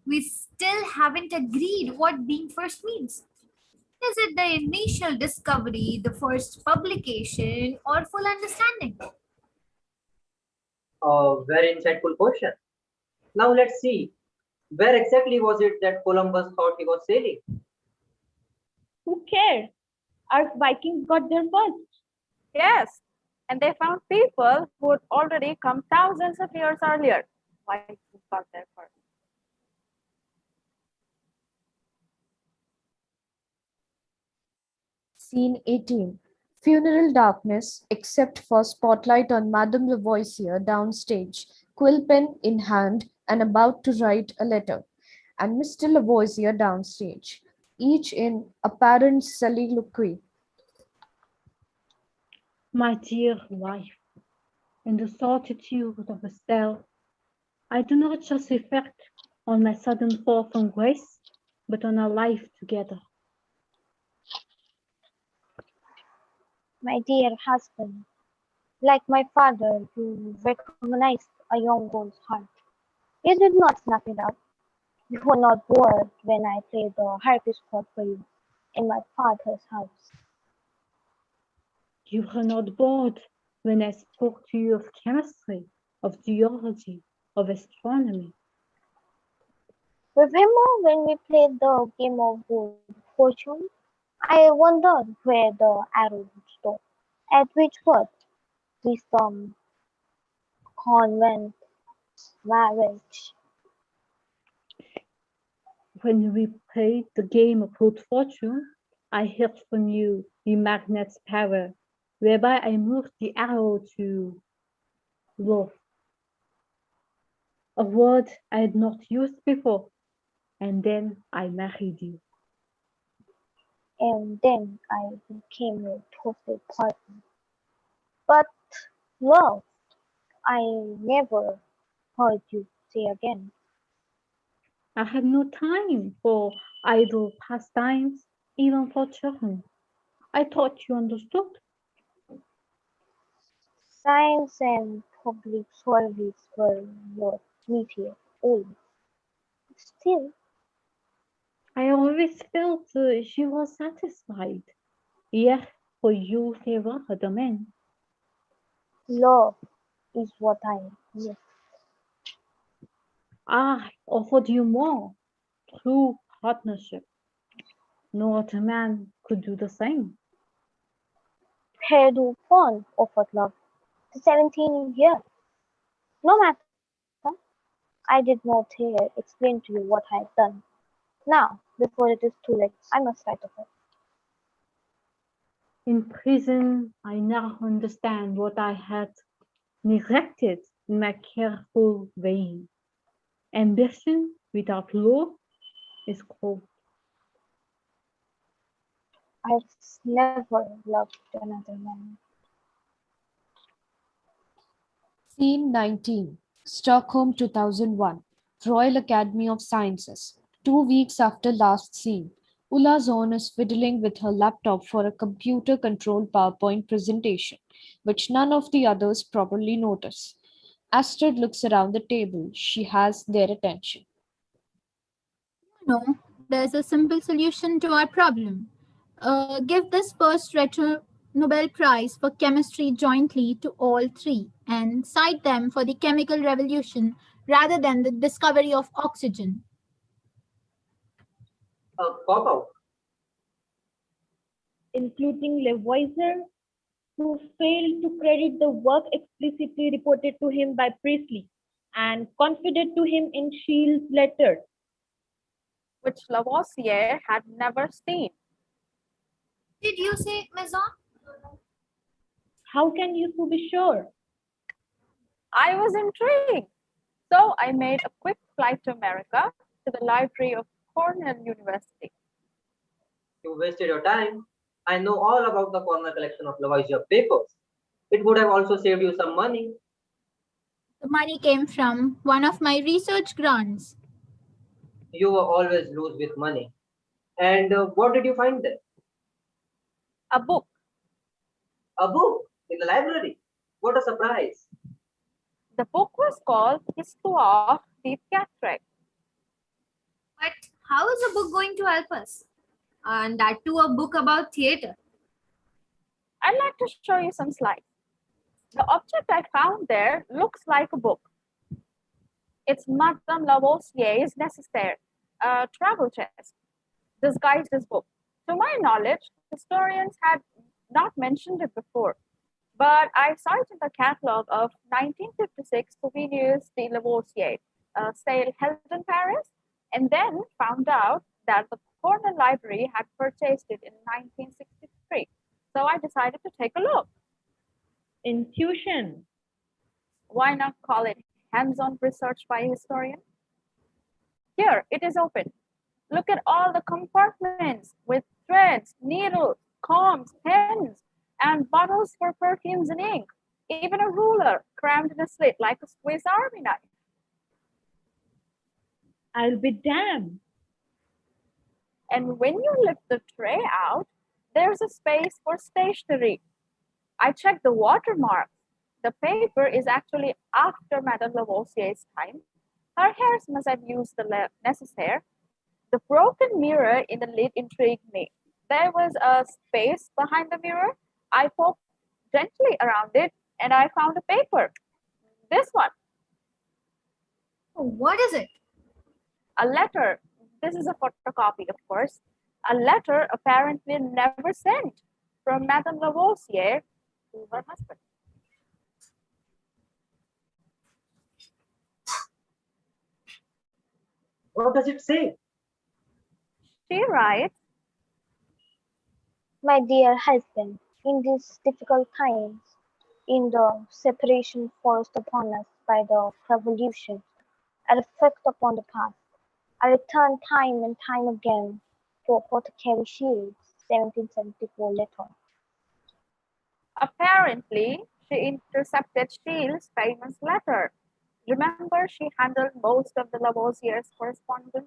B: we still haven't agreed what being first means. Is it the initial discovery, the first publication, or full understanding?
C: Very insightful question. Now let's see. Where exactly was it that Columbus thought he was sailing?
D: Who cares? Our Vikings got there first.
E: Yes, and they found people who had already come thousands of years earlier. Vikings got there first.
A: Scene 18. Funeral darkness, except for spotlight on Madame Lavoisier downstage, quill pen in hand and about to write a letter, and Mr. Lavoisier downstage, each in apparent soliloquy.
H: My dear wife, in the solitude of a cell, I do not just reflect on my sudden fall from grace, but on our life together.
G: My dear husband, like my father, you recognized a young girl's heart. You did not snuff it out. You were not bored when I played the harpsichord for you in my father's house.
H: You were not bored when I spoke to you of chemistry, of geology, of astronomy.
G: Remember when we played the game of Good Fortune? I wondered where the arrow would stop, at which word, wisdom, convent, marriage.
H: When we played the game of Good Fortune, I heard from you the magnet's power, whereby I moved the arrow to love, a word I had not used before, and then I married you.
G: And then I became your trusted partner. But love, I never heard you say again.
H: I have no time for idle pastimes, even for children. I thought you understood.
G: Science and public service were your métier, always. Still,
H: I always felt she was satisfied. Yet for you they were the men.
G: love is what I miss.
H: I offered you more through partnership. No other man could do the same.
G: Perdue Pond offered love to 17 years. No matter, I did not here explain to you what I had done. Now, before it is too late, I must write of it.
H: In prison, I now understand what I had neglected in my careful weighing. Ambition without law is cold.
G: I never loved another man.
A: Scene 19, Stockholm 2001, Royal Academy of Sciences. 2 weeks after last scene, Ulla Zorn is fiddling with her laptop for a computer-controlled PowerPoint presentation, which none of the others properly notice. Astrid looks around the table. She has their attention.
F: No, there's a simple solution to our problem. Give this first retro Nobel Prize for chemistry jointly to all three and cite them for the chemical revolution rather than the discovery of oxygen.
C: A cop out.
D: including Lavoisier, who failed to credit the work explicitly reported to him by Priestley and confided to him in Scheele's letter.
E: which Lavoisier had never seen.
B: Did you say Maison?
D: How can you so be sure?
E: I was intrigued. So I made a quick flight to America to the library of Cornell University.
C: You wasted your time. I know all about the Cornell collection of Lavoisier papers. It would have also saved you some money.
F: The money came from one of my research grants.
C: You were always loose with money. And what did you find there?
E: A book.
C: A book in the library. What a surprise.
E: The book was called Histoire du Théâtre.
B: But how is a book going to help us? And that too, a book about theater.
E: I'd like to show you some slides. The object I found there looks like a book. It's Madame Lavoisier's Nécessaire, a travel chest, disguised as book. To my knowledge, historians had not mentioned it before, but I saw it in the catalog of 1956 Souvenirs de Lavoisier, a sale held in Paris, and then found out that the Cornell Library had purchased it in 1963. So I decided to take a look.
D: Intuition.
E: Why not call it hands-on research by a historian? Here, it is open. Look at all the compartments with threads, needles, combs, pens, and bottles for perfumes and ink. Even a ruler crammed in a slit like a Swiss army knife.
D: I'll be damned.
E: And when you lift the tray out, there's a space for stationery. I checked the watermarks. The paper is actually after Madame Lavoisier's time. Her hairs must have used the Nécessaire. The broken mirror in the lid intrigued me. There was a space behind the mirror. I poked gently around it and I found a paper. This one.
B: What is it?
E: A letter. This is a photocopy, of course. A letter apparently never sent from Madame Lavoisier to her husband.
C: What does it say?
E: She writes,
G: My dear husband, in these difficult times, in the separation forced upon us by the revolution, a reflect upon the past. I return time and time again to Apothecary Shields, 1774 letter.
E: apparently, she intercepted Scheele's famous letter. Remember, she handled most of the Lavoisier's correspondence.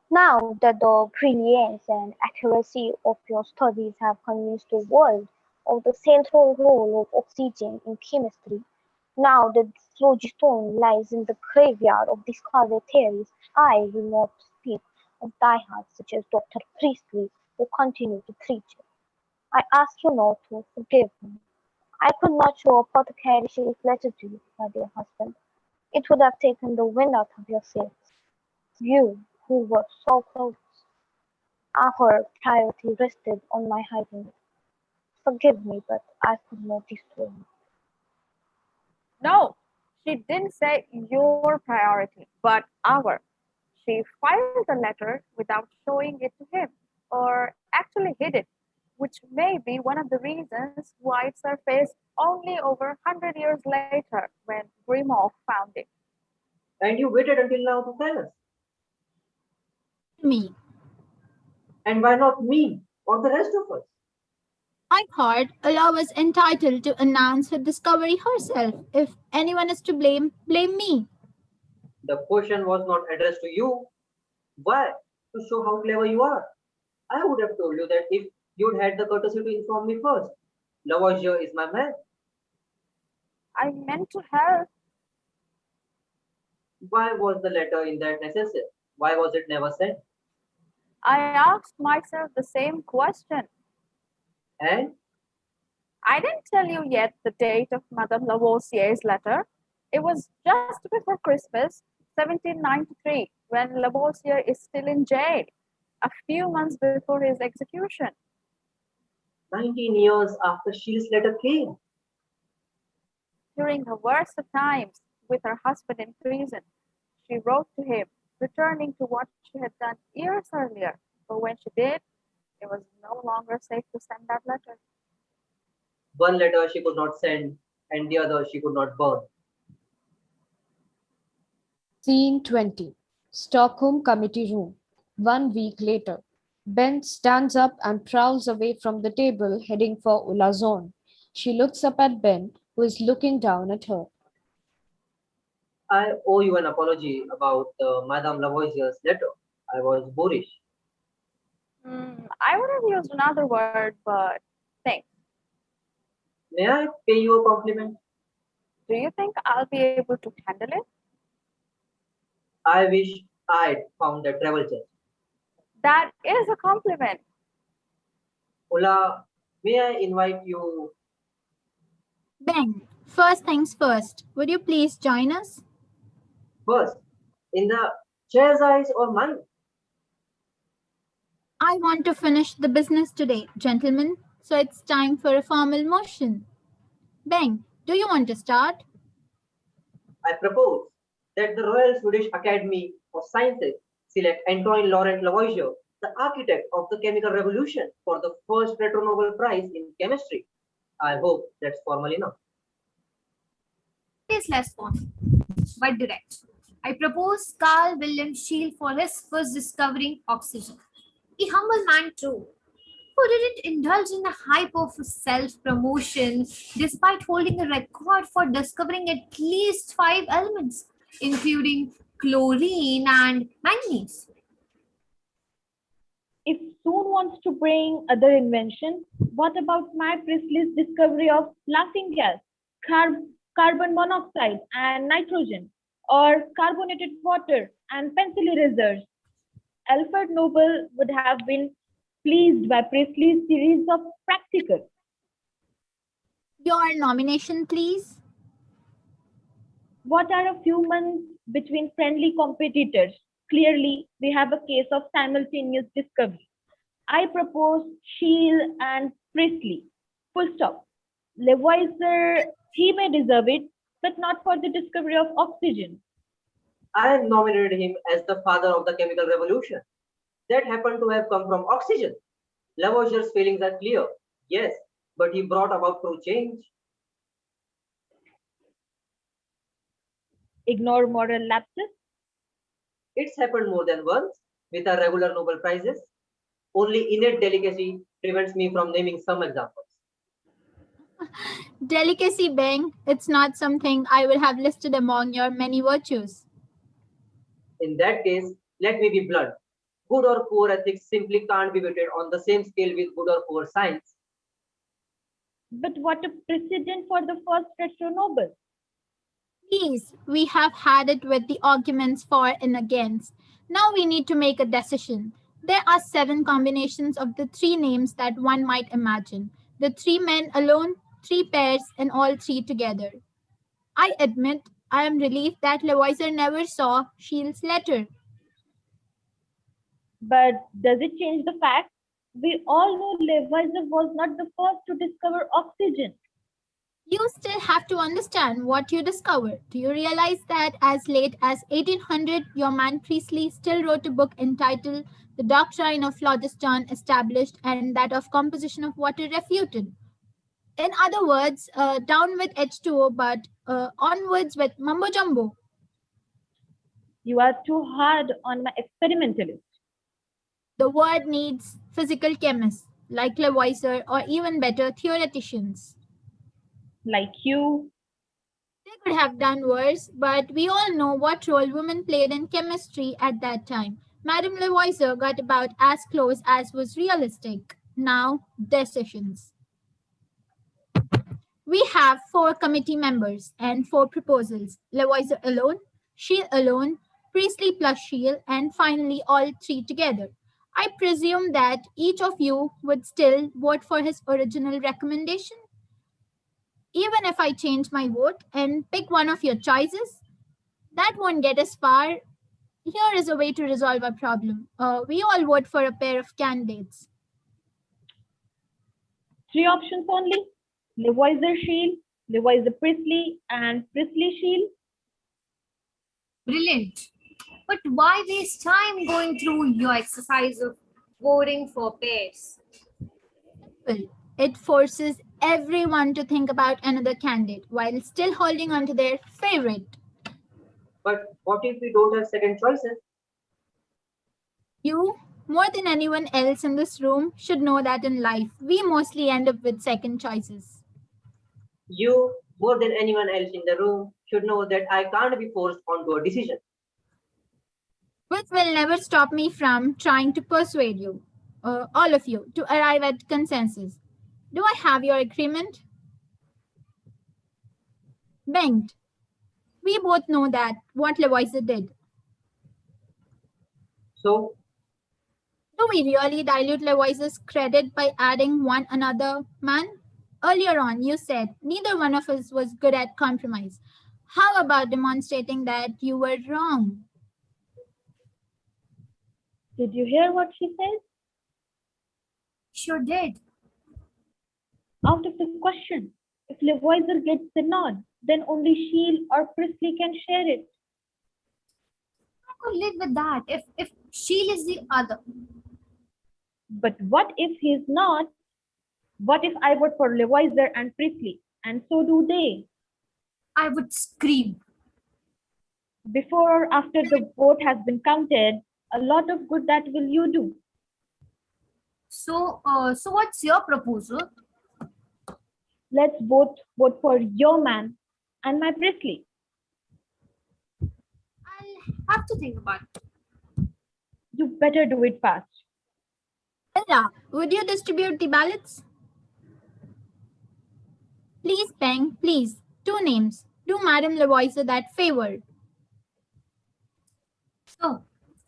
G: Now that the brilliance and accuracy of your studies have convinced the world of the central role of oxygen in chemistry, now that the phlogiston lies in the graveyard of discarded theories, I will not speak of diehards such as Dr. Priestley who continue to preach it. I ask you now to forgive me. I could not show Apothecary Shelley's letter to you, my dear husband. It would have taken the wind out of your sails. You, who were so close, our priority rested on my hiding. Forgive me, but I could not destroy you.
E: No, she didn't say your priority, but our. She filed the letter without showing it to him, or actually hid it, which may be one of the reasons why it surfaced only over 100 years later when Grimoire found it.
C: And you waited until now to tell us.
F: Me.
C: And why not me or the rest of us?
F: I thought Ella was entitled to announce her discovery herself. If anyone is to blame, blame me.
C: The question was not addressed to you. Why? To show how clever you are. I would have told you that if you'd had the courtesy to inform me first. Lavoisier is my man.
E: I meant to help.
C: Why was the letter in that necessary? Why was it never sent?
E: I asked myself the same question.
C: And
E: I didn't tell you yet the date of Madame Lavoisier's letter. It was just before Christmas, 1793, when Lavoisier is still in jail, a few months before his execution.
C: 19 years after Shelley's letter came.
E: During the worst of times, with her husband in prison, she wrote to him, returning to what she had done years earlier. But when she did, it was no longer safe to send that letter.
C: One letter she could not send, and the other she could not burn.
A: Scene 20. Stockholm Committee Room. 1 week later. Ben stands up and prowls away from the table, heading for Ulazon. She looks up at Ben, who is looking down at her.
C: I owe you an apology about Madame Lavoisier's letter. I was boorish.
E: I would have used another word, but thanks.
C: May I pay you a compliment?
E: Do you think I'll be able to handle it?
C: I wish I'd found a travel chest.
E: That is a compliment.
C: Ulla, may I invite you?
F: Ben, first things first, would you please join us?
C: First, in the chair's eyes or mine?
F: I want to finish the business today, gentlemen, so it's time for a formal motion. Ben, do you want to start?
C: I propose that the Royal Swedish Academy of Sciences select Antoine Laurent Lavoisier, the architect of the chemical revolution, for the first Petro Nobel Prize in chemistry. I hope that's formal enough.
B: It is less formal, but direct. I propose Carl Wilhelm Scheele for his first discovering oxygen. A humble man too, who didn't indulge in the hype of self-promotion despite holding a record for discovering at least 5 elements, including chlorine and manganese.
D: If Soon wants to bring other invention, what about my Priestley's discovery of laughing gas, carbon monoxide and nitrogen, or carbonated water and pencil erasers? Alfred Nobel would have been pleased by Priestley's series of practical.
F: Your nomination, please.
D: What are a few months between friendly competitors? Clearly, we have a case of simultaneous discovery. I propose Scheele and Priestley. Full stop. Lavoisier, he may deserve it, but not for the discovery of oxygen.
C: I nominated him as the father of the chemical revolution. That happened to have come from oxygen. Lavoisier's feelings are clear, yes, but he brought about true change.
D: Ignore moral lapses.
C: It's happened more than once with our regular Nobel Prizes. Only innate delicacy prevents me from naming some examples.
F: Delicacy, Bang. It's not something I would have listed among your many virtues.
C: In that case, let me be blunt. Good or poor ethics simply can't be weighted on the same scale with good or poor science.
D: But what a precedent for the first retro Nobel.
F: Please, we have had it with the arguments for and against. Now we need to make a decision. There are 7 combinations of the 3 names that one might imagine. The 3 men alone, 3 pairs, and all 3 together. I admit I am relieved that Lavoisier never saw Scheele's letter.
D: But does it change the fact? We all know Lavoisier was not the first to discover oxygen.
F: You still have to understand what you discover. Do you realize that as late as 1800, your man Priestley still wrote a book entitled The Doctrine of Phlogiston Established and that of Composition of Water Refuted? In other words, down with H2O, but onwards with mumbo jumbo.
D: You are too hard on my experimentalist.
F: The world needs physical chemists like Lavoisier or even better theoreticians.
D: Like you.
F: They could have done worse, but we all know what role women played in chemistry at that time. Madame Lavoisier got about as close as was realistic. Now, decisions. We have 4 committee members and 4 proposals. Lavoisier alone, Scheele alone, Priestley plus Scheele, and finally all 3 together. I presume that each of you would still vote for his original recommendation? Even if I change my vote and pick one of your choices, that won't get us far. Here is a way to resolve our problem. We all vote for a pair of candidates.
D: 3 options only? Lavoisier Scheele, Lavoisier Priestley, and Priestley Scheele?
B: Brilliant. But why waste time going through your exercise of voting for pairs?
F: Well, it forces everyone to think about another candidate while still holding on to their favorite.
C: But what if we don't have second choices?
F: You, more than anyone else in this room, should know that in life, we mostly end up with second choices.
C: You, more than anyone else in the room, should know that I can't be forced onto a decision.
F: Which will never stop me from trying to persuade you, all of you, to arrive at consensus. Do I have your agreement? Bengt, we both know that what Lavoisier did.
C: So,
F: do we really dilute Lavoisier's credit by adding one another man? Earlier on, you said neither one of us was good at compromise. How about demonstrating that you were wrong?
D: Did you hear what she said?
B: Sure did.
D: Out of the question. If Lavoisier gets the nod, then only Scheele or Priestley can share it.
B: I could live with that if Scheele is the other.
D: But what if he's not? What if I vote for Lavoisier and Priestley, and so do they?
B: I would scream.
D: Before or after the vote has been counted, a lot of good that will you do.
B: So what's your proposal?
D: Let's both vote for your man and my Priestley.
B: I'll have to think about it.
D: You better do it fast.
F: Ella, would you distribute the ballots? Please, Peng, please. 2 names. Do Madame Lavoisier that favor.
B: So,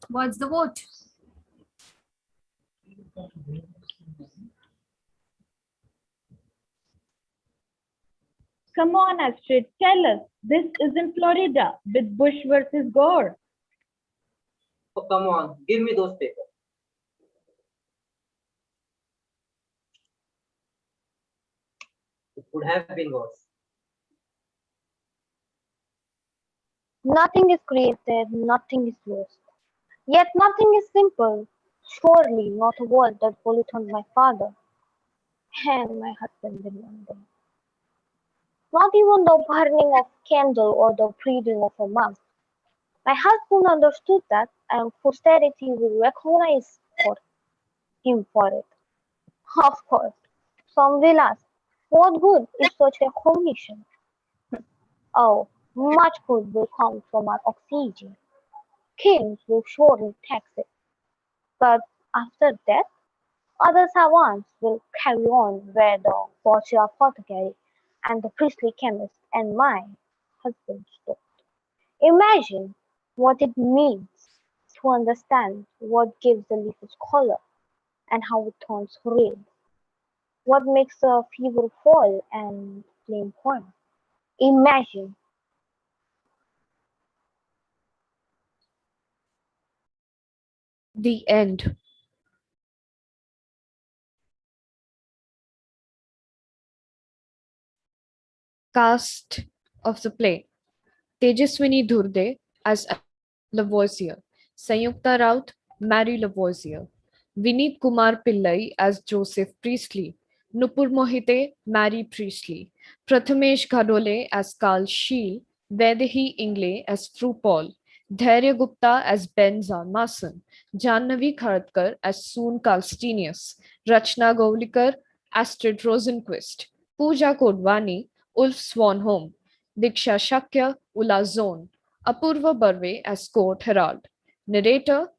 B: what's the vote?
D: Come on, Astrid, tell us. This isn't Florida with Bush versus Gore.
C: oh, come on, give me those papers. It could have been worse.
G: Nothing is created, nothing is lost. Yet nothing is simple. Surely not a word that bullet on my father and my husband in London. Not even the burning of candle or the breathing of a monk. My husband understood that, and posterity will recognize him for it. Of course, some will ask, What good is such recognition? Oh, much good will come from our oxygen. Kings will surely tax it, but after death, other savants will carry on where the poacher apothecary and the priestly chemist and my husband stopped. Imagine what it means to understand what gives a leaf its color and how it turns red, what makes a fever fall and flame point. Imagine.
A: The end. Cast of the play: Tejaswini Dhurde as Lavoisier, Sanyukta Raut, Mary Lavoisier, Vineet Kumar Pillai as Joseph Priestley, Nupur Mohite, Mary Priestley, Prathamesh Ghadole as Carl Scheel, Vaidehi Ingle as Fru Paul, Dhairya Gupta as Ben Zarmason, Jannavi Kharadkar as Soon Kalstenius, Rachna Gaulikar, Astrid Rosenquist, Pooja Kodwani, Ulf Swanholm, Diksha Shakya, Ulla Zone, Apurva Barve as Court Herald. Narrator